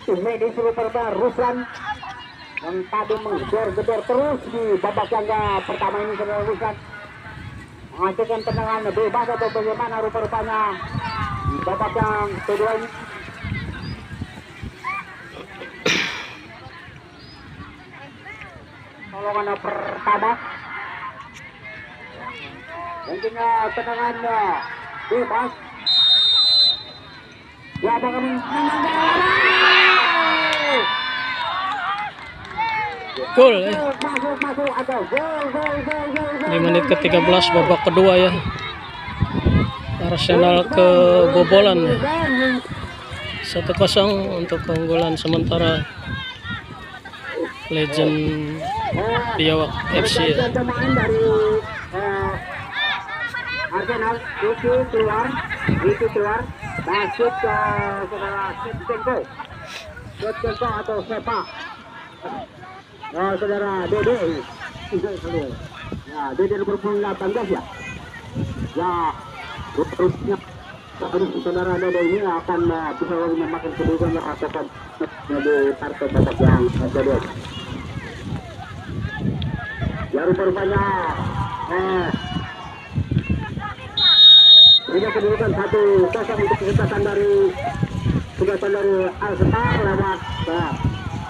tim medis rupa-rupanya Ruslan yang tadi menggedor-gedor terus di babak yang pertama ini. Saudara Ruslan menghasilkan tendangan bebas atau bagaimana rupa-rupanya di babak yang kedua ini. Tolongan pertama mungkin tendangannya bebas ya bakal Gol masuk atau gol. Di menit ke-13 babak kedua ya. Arsenal kebobolan 1-0 untuk keunggulan sementara Legend Biawak FC ya. Pemain dari Arsenal itu keluar masuk ke saudara Shevchenko atau Sepa. Saudara Dede ya, Dede berpuluh 18 ya. Ya, terusnya saudara Dede ini akan bisa memakan kedudukan atau di partai babak yang kedua. Ya rupa-rupanya ini kedudukan 1-0 untuk kesempatan dari Arsenal lewat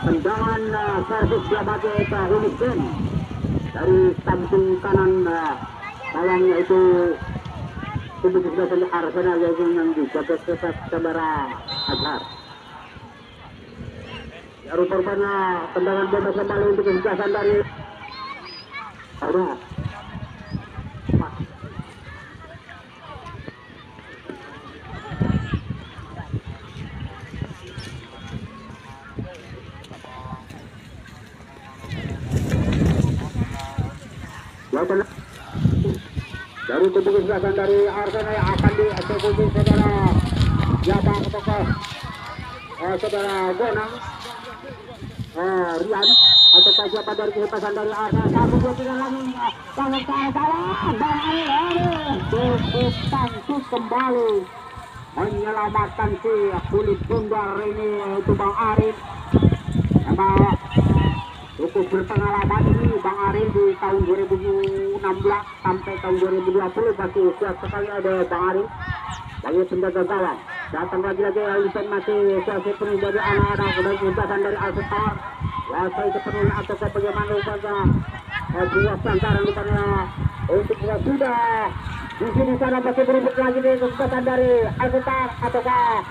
tendangan servis diabati Hulisken dari samping kanan gawang yaitu kubu kesempatan Arsenal yaitu yang dijaga saudara Azhar. Ya rupa-rupanya tendangan bebas kembali untuk kesempatan dari Arsenal. Dari kubu kesempatan dari Arsenal akan dieksekusi saudara Jabang apakah saudara Bonang Rian atau siapa dari kesempatan dari Arsenal. 1-2-3 lagi sangat salah Bang Arif cukup tangkis kembali menyelamatkan si kulit bundar ini itu Bang Arif. Emang cukup berpengalaman ini Bang Arif di tahun 2016 sampai tahun 2020 masih siap sekali ada Bang Arif sebagai penjaga gawang. Datang lagi Alison masih siap penuh dari anak-anak dan kebebasan dari Alstar. Wasai kepenuhan atau bagaimana rupanya buah santaran rupanya untuk sudah di sini sana masih berikut lagi nih kebebasan dari Alstar ataukah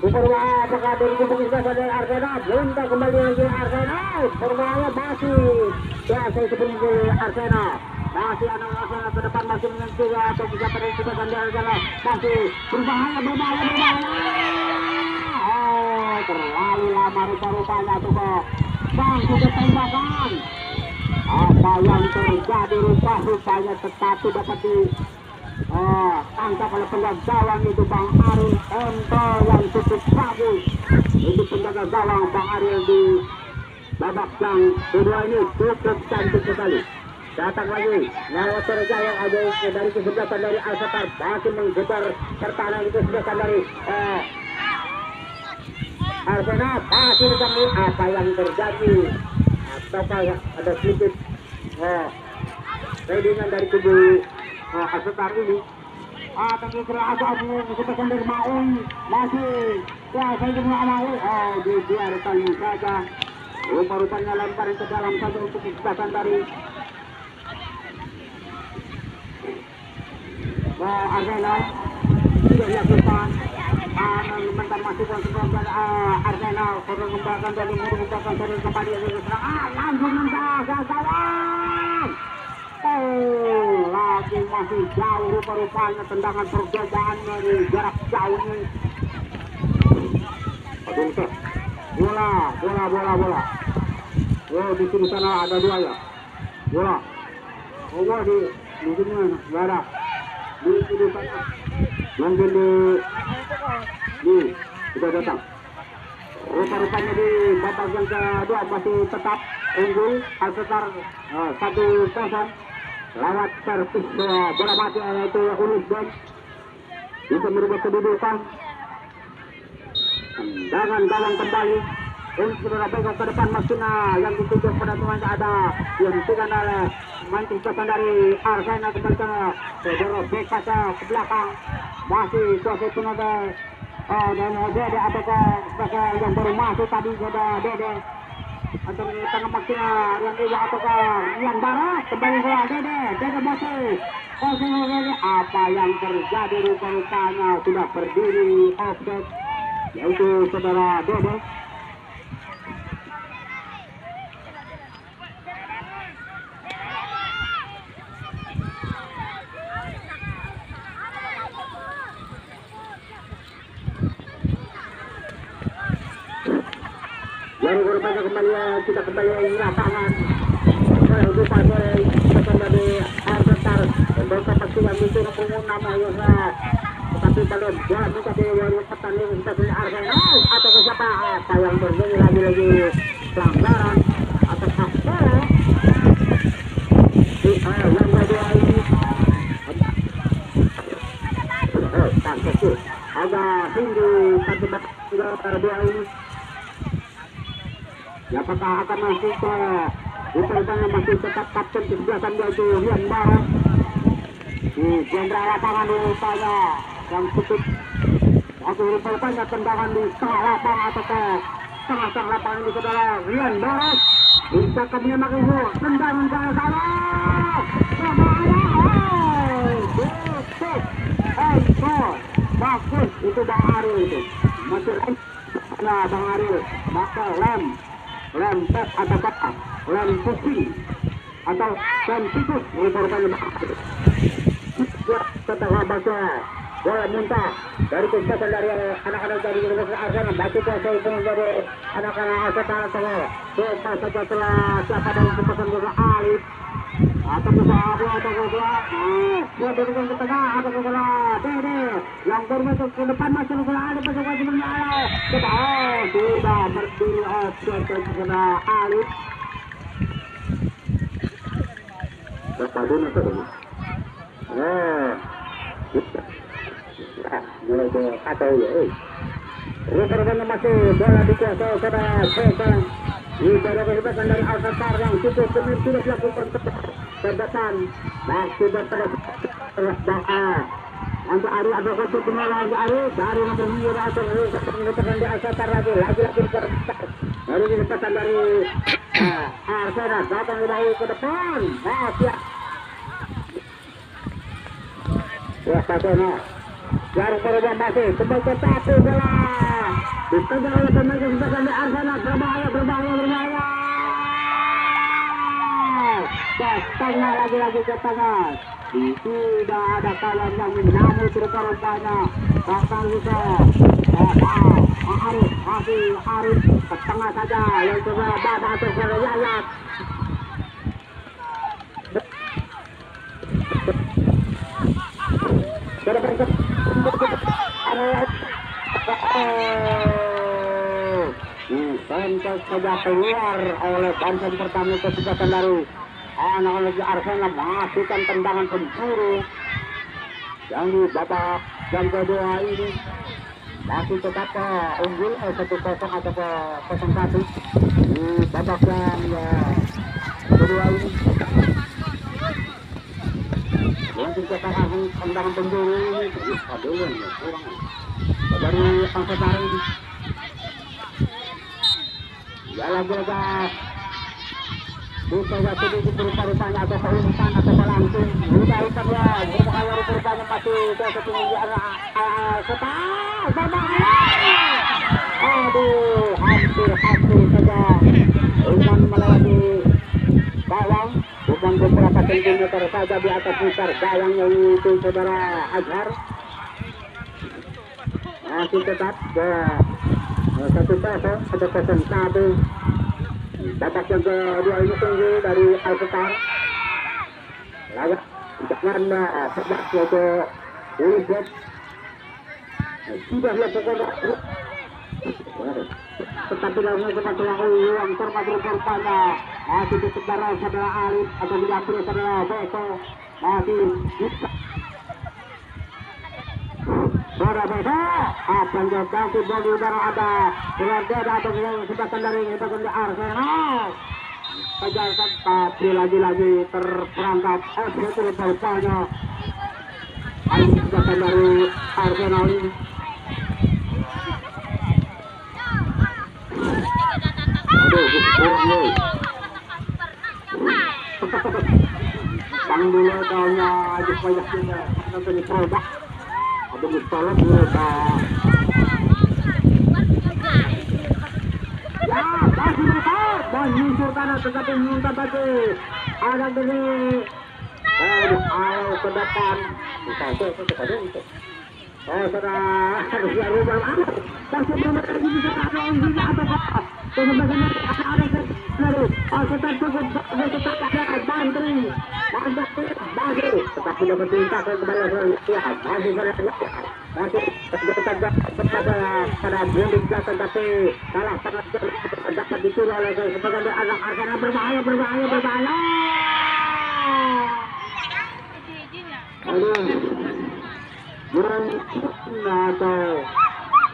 apakah dari kubu kesempatan dari Arsenal minta kembali lagi Arsenal berbahaya masih biasa seperti Arsenal masih anak Arsenal ke depan masih menyentuh atau bisa pada kesempatan dari Arsenal masih berbahaya terlalu lama rupa-rupanya tuh kok bang sudah tembakan apa yang terjadi rupa-rupanya tetapi dapat di tangkap oleh penjaga gawang itu Bang Ariel Ento yang cukup bagus untuk penjaga gawang Bang Ariel di babak yang kedua ini cukup cantik sekali. datang lagi lewat Surajaya ada dari kesebelasan dari Al-Satar masih mengejar pertahanan itu kesebelasan dari Arsenal masih kami apa yang terjadi ataukah ada sedikit readingan dari kubu Al-Satar ini tapi kerasa kesebelasan dari Maui masih kuasa dengan Maui dibiarkan saja rupa-rupanya lemparan ke dalam saja untuk kesebelasan dari Arsenal tidak dilakukan mentar masukkan ke Arsenal mengembangkan dari mengembangkan dari kembali langsung mentas kawan lagi masih jauh rupa-rupanya tendangan percobaan dari jarak jauh ini bola di sini sana ada dua ya bola di sini nggak ada di sana mungkin di sudah datang rupa-rupanya di babak yang kedua masih tetap unggul Al-Satar 1-0 lewat servis bola mati yaitu Ulus dan bisa merubah kedudukan tendangan gawang kembali untuk Surabaya ke depan Masina yang ditutup pada teman ada yang dihentikan oleh mancing pesan dari Arsenal kembali ke Pedro Bekasa ke belakang masih kuasa tenaga dan Dede apakah yang baru masuk tadi ada Dede atau tengah Masina yang iwa ataukah yang barat kembali ke Dede masih apa yang terjadi rupa-rupanya sudah berdiri offset yaitu saudara Dede yang berupaya kembali kita kembali di lapangan untuk pasal dari Al-Satar untuk kepastian itu umum namanya tetapi belum bola kita di pertandingan kita punya Arsenal atau ke siapa apa yang terjadi lagi pelanggaran atau apa yang kedua ini agak tinggi satu kedua ini apakah akan masuk ke rupanya masih tetap kapten kesebelasan yaitu Rian Barat di jenderal lapangan rupanya yang tutup atau rupanya tendangan di tengah lapangan atau ke tengah lapangan itu adalah Rian Barat bisa kemenang itu tendangan ke salah bagus itu Bang Aril itu masih Bang Aril maka lem tap atau apa lem pusing atau lem tikus rupanya setelah baca bola muntah dari kesempatan dari anak-anak dari Universitas Arsenal batu kuasa itu menjadi anak-anak Arsenal coba saja telah siapa dari kesempatan bola Alif atau bola Abu atau bola dia berikan ke tengah atau bola Dede yang bermasuk ke depan masuk bola Alif masuk ke tengah sudah berdiri offset kena Alif berpadu itu mulai ke kacau ya rupanya masih bola dikuasai pada Sekan di daerah kesempatan dari Al-Satar yang cukup benar sudah dilakukan terdepan masih berterus untuk Ari ada satu penolakan Ari dari nomor 2 atau kesempatan di Al-Satar lagi dari kesempatan dari Arsenal datang kembali ke depan ya Arsenal jarak perubahan masih kembali ke satu bola ditegang oleh pemain kesempatan di Arsenal berbahaya ke tengah lagi ke tengah tidak ada kawan yang menyambut rupa-rupanya bahkan bisa Arif ke tengah saja yang sudah bapak atau sudah yayat Santos saja keluar oleh bantuan pertama kesempatan dari anak lagi Arsenal masukkan tendangan penjuru yang di babak yang kedua ini masih tetap unggul 1-0 atau 0-1 di babak yang kedua ini. Yang dikatakan tendangan penjuru ini aduh kurang dari Angkatan ini. Ya lagi-lagi bisa sedikit berupa-rupanya atau keunikan atau langsung udah ya berbahaya rupanya masih ke ketinggian setar berbahaya. Aduh hampir saja Uman melewati gawang, bukan beberapa sentimeter saja di atas putar gawang yang itu saudara Azhar. Masih tetap ke 1-0 atau 0-1. Babak yang kedua ini tunggu dari Al-Qatar. Layak jangan sebab ke Uliset. Sudah dilakukan tetapi dalamnya sempat yang termasuk rupanya masih di saudara Alif atau tidak perlu saudara Beko masih bisa Bora Beko akan jatuh dari udara ada Beda atau sebagian dari Arsenal kejarkan tapi lagi-lagi terperangkap itu rupanya sebagian dari Arsenal ini. Bang dulu daunnya aja banyaknya nanti di produk ada di salah dulu ya kasih mereka dan nyusur tanah tetapi minta bagi ada dari awal ke depan saudara harus rubah masih belum lagi bisa ada yang bisa apa kemudian ada sekitar cukup tetap ada bantri tetapi dapat perintah kepada masih pada belum tetapi salah sangat dapat ditiru oleh sebagian anak Arsenal berbahaya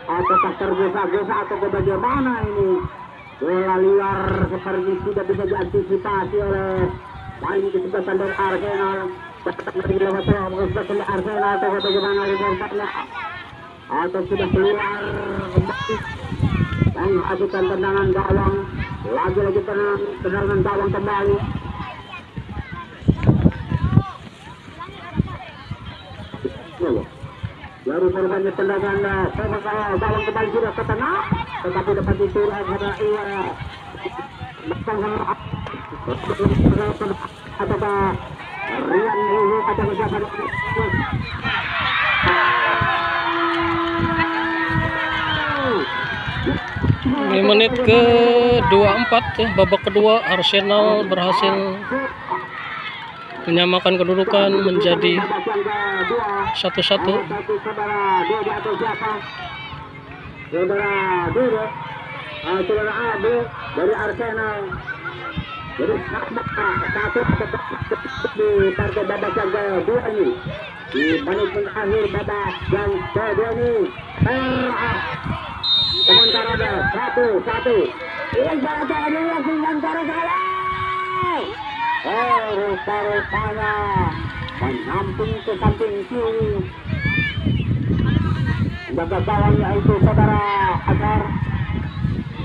atau tergesa-gesa atau bagaimana ini bola liar seperti tidak bisa diantisipasi oleh main kesempatan dari Arsenal Arsenal atau bagaimana atau sudah keluar kembali mengajukan tendangan gawang lagi-lagi tendangan gawang kembali. Baru korbannya tendangan gawang kembali sudah ke tengah tetapi dapat diturun pada apakah Rian ini ada ucapan 5 menit ke 24 ya, babak kedua Arsenal berhasil menyamakan kedudukan menjadi 1-1. Saudara Abu dari Arsenal. Jadi satu di partai babak yang kedua ini. Di menit akhir babak yang kedua ini. Sementara ada 1-1. Ini ada yang sementara salah. Rupa-rupanya menyamping ke samping kiri. Jaga gawang yaitu saudara Azhar.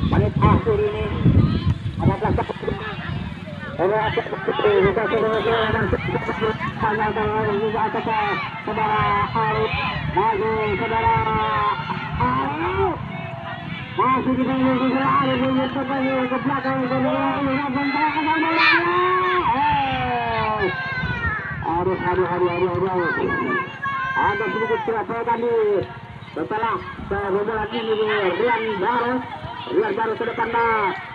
Menit akhir ini ada pelakon saudara Arif maju saudara Arif masih di saudara Arif ke belakang aduh ada sedikit kerasakan di setelah rumulan ini Rian baru ke depan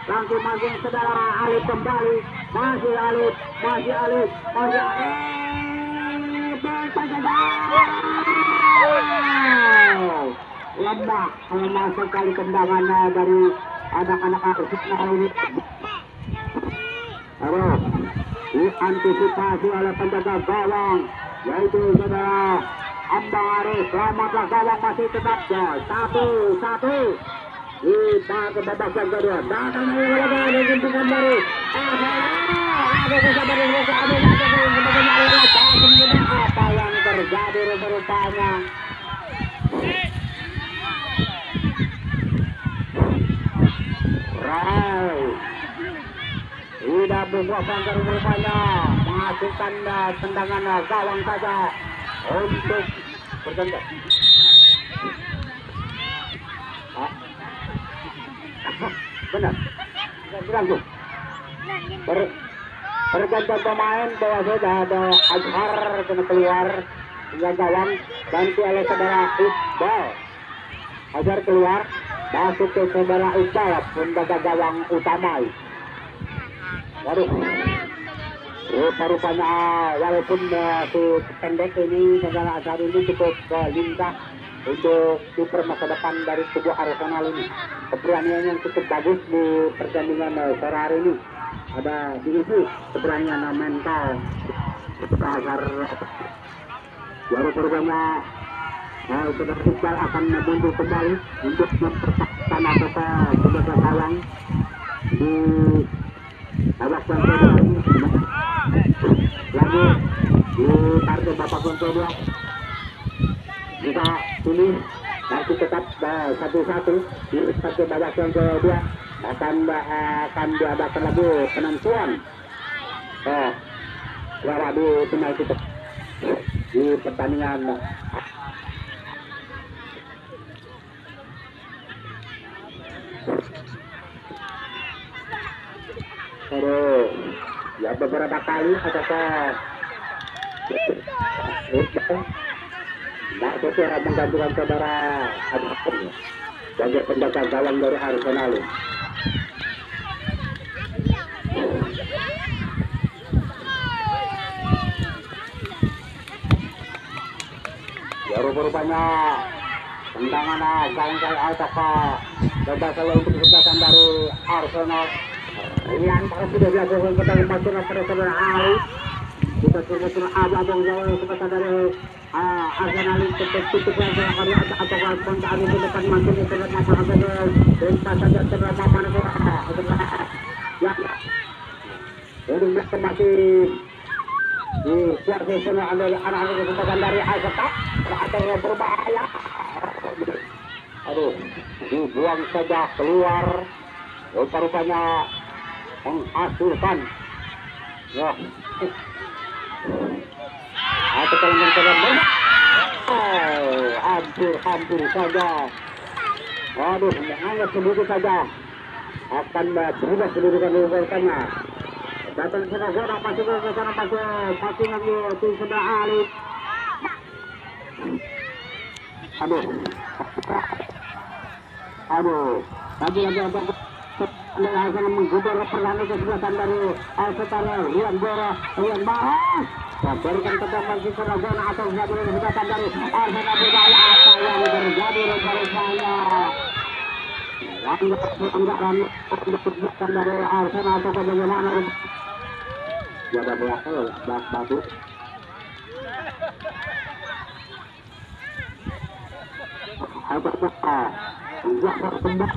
langsung maju saudara Alif kembali masih Alif lemah sekali tendangan dari anak-anak Arsenal ini. diantisipasi oleh penjaga gawang yaitu saudara Ambang Aris. Selamatlah gawang masih tetap satu di babak yang kedua. Datang dari hubungan dari apa yang terjadi rupanya. Tidak berbuat rupanya menghasilkan tendangan gawang saja untuk bertandang. Benar, bilang tuh. Pergantian pemain bahwa sudah ada Azhar kena keluar hingga gawang ganti oleh saudara Iqbal. Azhar keluar masuk ke saudara Iqbal penjaga gawang utama. Waduh, rupanya walaupun si pendek ini saudara Azhar ini cukup lincah untuk kiper masa depan dari sebuah Arsenal ini. Keberanian yang cukup bagus di pertandingan sore hari ini. Ada diisi keberanian mental Azhar. Rupanya saudara Iqbal akan mundur kembali untuk mempertahankan atau penjaga gawang di babak yang kedua ini. Lagi di partai babak yang kedua kita ini masih tetap 1-1 di partai babak yang kedua. Akan diadakan lagi penentuan suara di final kita di pertandingan. Aduh, ya beberapa kali ataukah Mbak Sosira menggantikan saudara Adhar sebagai penjaga gawang dari Arsenal. Ya rupanya tendangan gawang dari ataukah gagal untuk kesebelasan dari Arsenal. Rian sudah dilakukan kepada pasukan pada saudara Ali. Kita sudah abang jauh kepada dari Arsenal tutup yang karya atau kontak di depan masuk ke dalam masyarakat dan saja terdapat mana ya. Ini masih di kuartal sana ada anak-anak kesempatan dari Azhar atau berbahaya. Aduh, dibuang saja keluar. Rupanya menghasilkan ya atau kalau mencoba hampir saja. Aduh, hanya sedikit saja akan berubah kedudukan urutannya. Datang ke sana masuk ke sana masih lagi tim sebelah Alif. Aduh, lagi akan menggubur perlahan kesebelasan dari Setara Rian Bahas. Berikan tendangan di zona atau menjadi kesebelasan dari Arsenal berbahaya. Apa yang terjadi rupanya? Anggaran untuk kesebelasan dari Arsenal atau bagaimana? Jaga belakang, batu. Apakah enggak berkembang?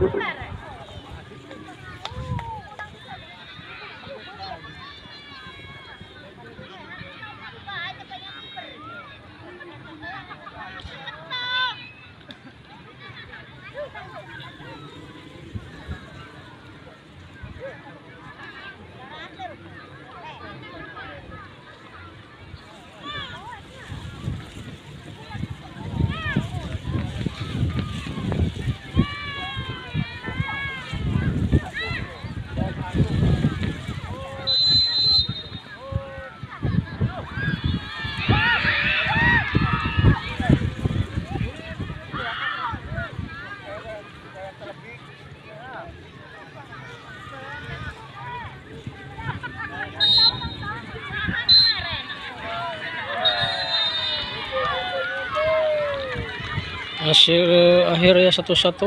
Hasil akhirnya 1-1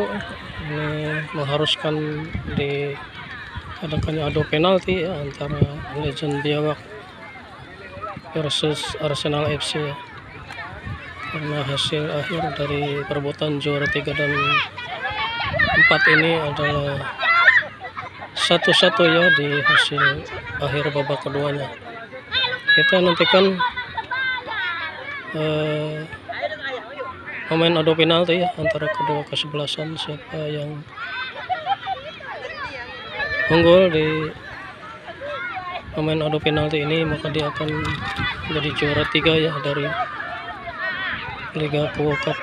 ini mengharuskan diadakannya adu penalti ya, antara Legend Biawak versus Arsenal FC ya. Karena hasil akhir dari perebutan juara 3 dan 4 ini adalah 1-1 ya di hasil akhir babak keduanya. Kita nantikan pemain adu penalti ya antara kedua kesebelasan, siapa yang unggul di pemain adu penalti ini maka dia akan menjadi juara 3 ya dari Liga Pro Cup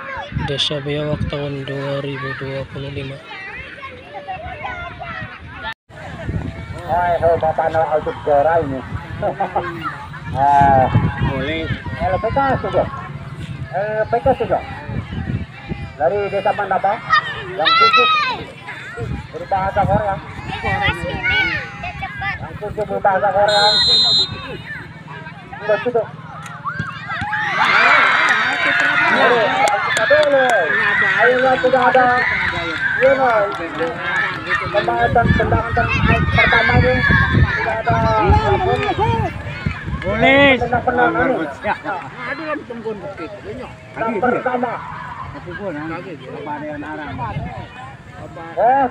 Desa Biawak tahun 2025. Hai, Bapak Nol untuk juara ini. Boleh. LPK sudah. LPK sudah. Dari Desa Mandapa yang khusus berbahasa Korea. Yang khusus berbahasa Korea. Begitu. Ayo sudah ada. Pembahasan tendangan pertama ini sudah ada. Boleh. Tendangan pertama.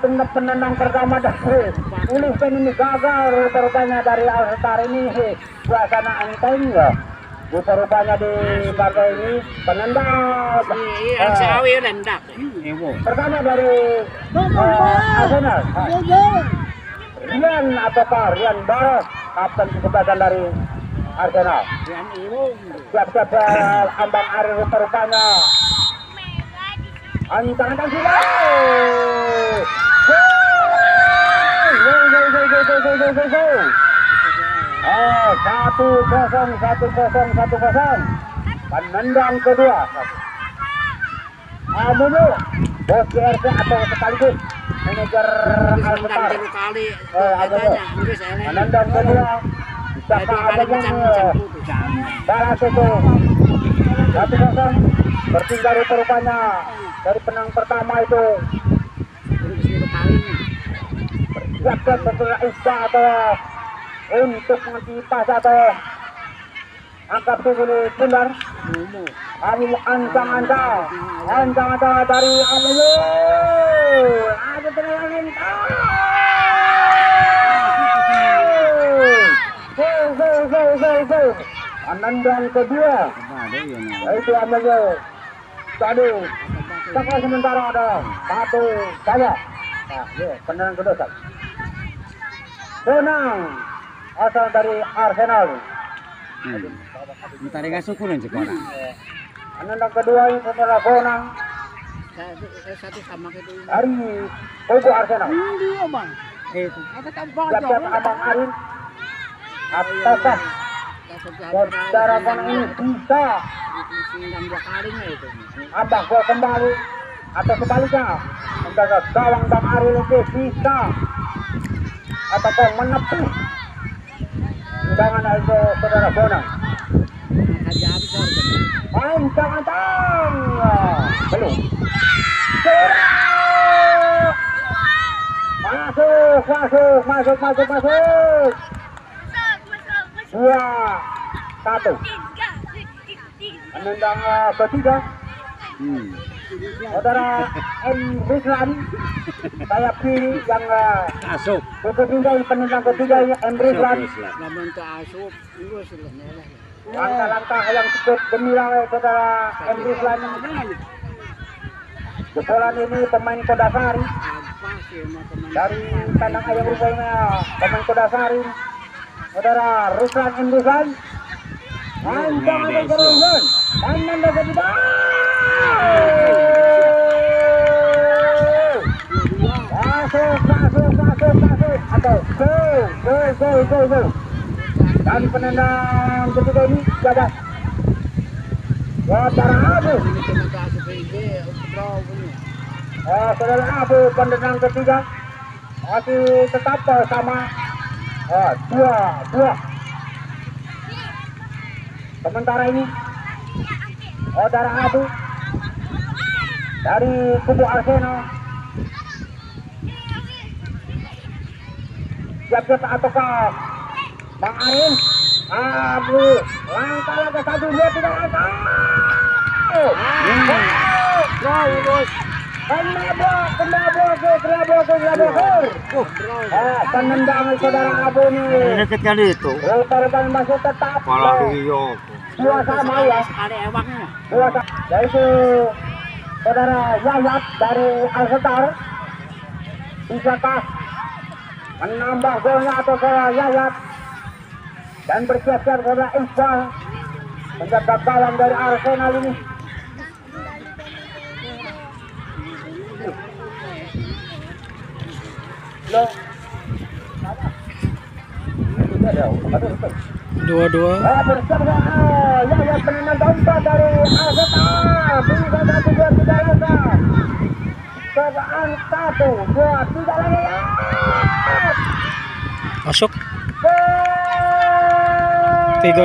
Tendang penendang pertama dari Ulisan ini gagal rupanya dari Alstar ini suasana anteng ya. Rupanya di partai ini penendang. Pertama dari Arsenal. Rian ataukah Rian Baros, kapten kesebelasan dari Arsenal. Siap-siap ambang Ari rupanya. Antang-antang sudah. Satu kosong. Penendang kedua. Amumu, bos RC atau sekaligus manajer Alstar. Penendang kedua. Siapa Amumu? Balas itu. 1-0. Bertinggal rupanya dari penang pertama itu. Siapkan setelah Isba atau untuk mengipas atau angkat dulu Sundar. Kami ancang-ancang dari Amumu. Ada tendangan. Go. Penendang kedua. Itu Amumu. Tadi sampai sementara ada 1-1. Penendang kedua. Bonang asal dari Arsenal. Bentar nggak syukuran sekolah. Penendang kedua ini adalah Bonang dari Kubu Arsenal. Siap-siap Abang Arin. Apakah saudara Bonang ini bisa Abang gol kembali atau sebaliknya menjaga gawang Bang Arin itu bisa ataupun menepis tendangan itu saudara Bonang. Ancang-ancang belum. Masuk. 2-1. Penendang ketiga. Saudara M. Rizlan sayap kiri yang Masuk. ketiga, penendang ketiga M. Rizlan. Langkah-langkah yang cukup gemilang saudara M. Rizlan. Jebolan ini pemain Kodasari dari kandang ayam rupanya pemain Kodasari saudara Ruslan M. Rizlan. Ancang ada Rizlan. Kanan dari kita. Masuk. Atau go. Dan penendang ketiga ini jabat. Saudara Abu. Saudara Abu penendang ketiga masih tetap sama 2-2. Sementara ini saudara Abu dari kubu Arsenal siap ataukah Bang Arin Abu langkah ke 1 2 3 langkah. Penendang saudara Abu nih. Deket kali itu. Korban masih tetap. Malah iyo. Dua sama ya. Ada ewangnya. Yaitu saudara Yayat dari Al-Setar. Bisakah menambah golnya atau saudara Yayat? Dan bersiap-siap saudara Iqbal menjaga gawang dari Arsenal ini. Dua-dua. Yayat menendang domba dari Al-Setar. Bisa 1 2 3 langkah. Cobaan 1 2 3 langkah. Masuk. 3-2.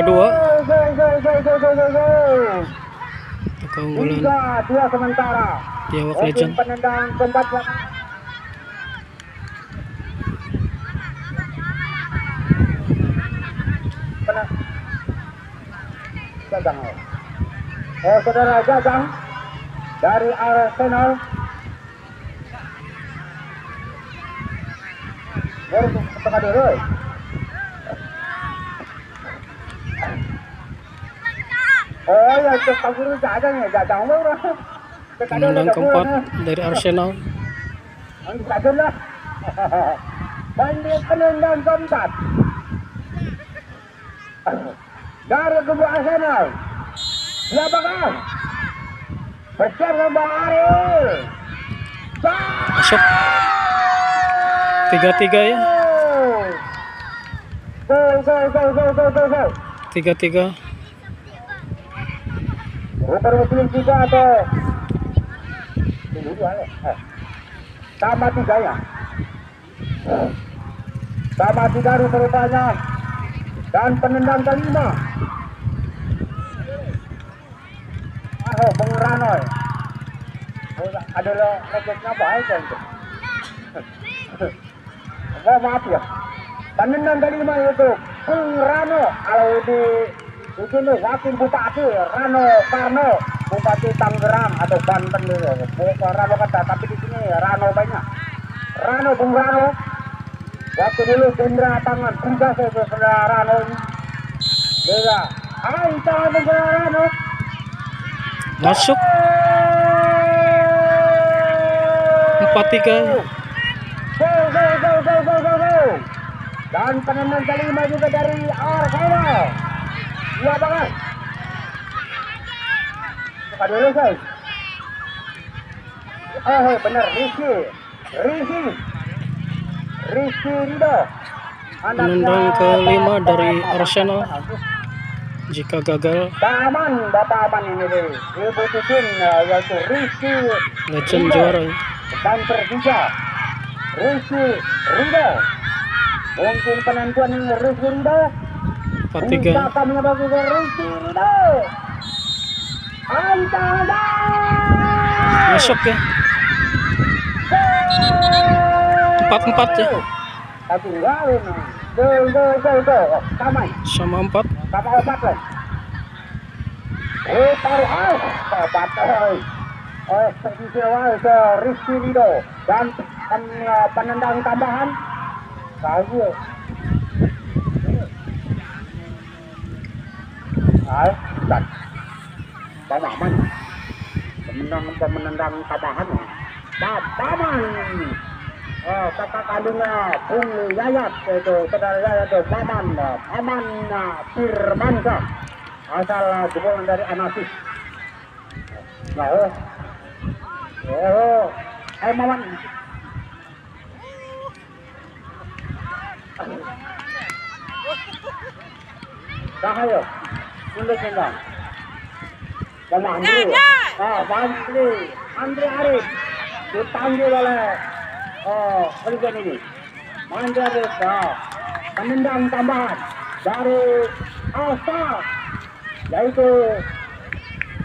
Keunggulan 3-2 sementara. Biawak Legend. Penendang keempat. Jajang. Saudara Jajang dari Arsenal. Baru tengah dulu. Oh ya, cepat guru Jajang ya, Jajang baru. Penendang keempat dari Arsenal. Jajang lah. Penendang keempat dari kubu Arsenal. Siapakah? Bersiap Bang Ariel. Masuk. 3-3 ya. Go. 3-3. Rupanya muslim juga atau sama 3 ya. Sama 3 rupanya. Dan penendang kelima. Bung Ranoy. Adalah legenda baik itu. Maaf ya. Penendang kelima itu Bung Rano. Kalau di sini wakil bupati Rano Karno, bupati Tangerang atau Banten dulu. Rano kata, tapi di sini Rano banyak. Rano Bung Rano. Waktu dulu Gendra tangan tugas itu saudara Rano ini. Beda. Tangan saudara Rano. Masuk. 4-3. Go. Dan penendang kelima juga dari Arsenal. Iya banget. Buka dulu guys. Oh benar, Rizky Rido. Penendang kelima dari Arsenal. Jika gagal, Bapak aman ini deh. Dibutuhin yaitu Rizky Legend juara. dan Persija. Rizky Rido. Mungkin penentuan ini Rizky Rido. 4-3. Bisa kami bagi Rizky Rido. Antara. Masuk ya. 4-4 ya. Tapi enggak ini. Go. Kamai. Sama 4. Sama 4 lah. Taruh batal. Persija ke Rizky Rido dan penendang tambahan. Kau. Dan Paman. Penendang tambahan. Paman. Kakak kandungnya Bung Yayat itu saudara Yayat itu Paman Firmansyah asal jebolan dari Anasis. Maman. Sahayo, mundur sendang. Sama Andre Arif dipanggil oleh Presiden ini. Andre Arif, penendang tambahan dari Alsa, yaitu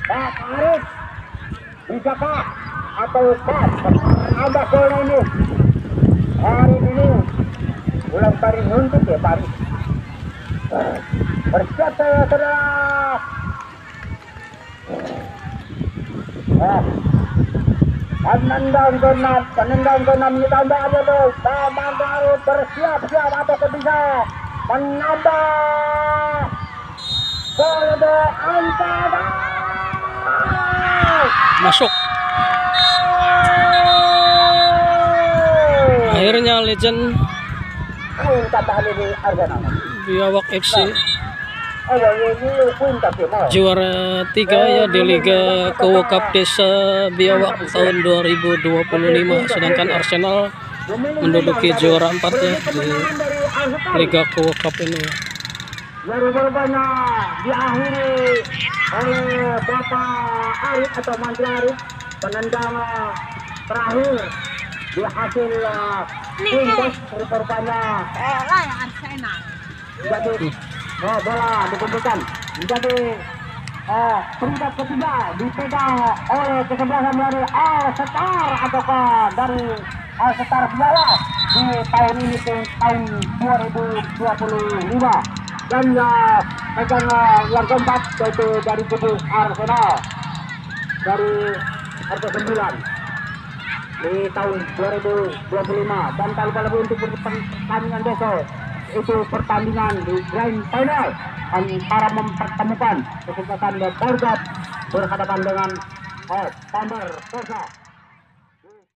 Pak Arif. Bisakah atau Pak ada gol ini? Hari ini ulang tahun untuk ya Pak Arif. Bersiap saudara. Penendang genap ditambah dulu. Taman baru bersiap-siap atau bisa menambah kode antara. Masuk. Akhirnya legend Poin tambahan ini Arsenal. Biawak FC Ini poin tambahan. juara 3 ya di Liga Kewakap Desa Biawak tahun 2025, sedangkan Arsenal menduduki juara 4 ya di Liga Kewakap ini. Baru berbanyak diakhiri oleh Bapak Arif atau Mantri Arif, penendang terakhir di hasil puntos berbanyak. Bola yang Arsenal. Jadi bola dikumpulkan menjadi peringkat ketiga dipegang oleh kesebelasan dari All-Star ataukah dari All-Star Biawak di tahun ini tahun 2025, dan pegang yang keempat yaitu dari kubu Arsenal dari RT 9 di tahun 2025. Dan tak lupa lagi untuk pertandingan besok, itu pertandingan di Grand Final antara mempertemukan kesempatan Borgat berhadapan dengan Pamer Kosa.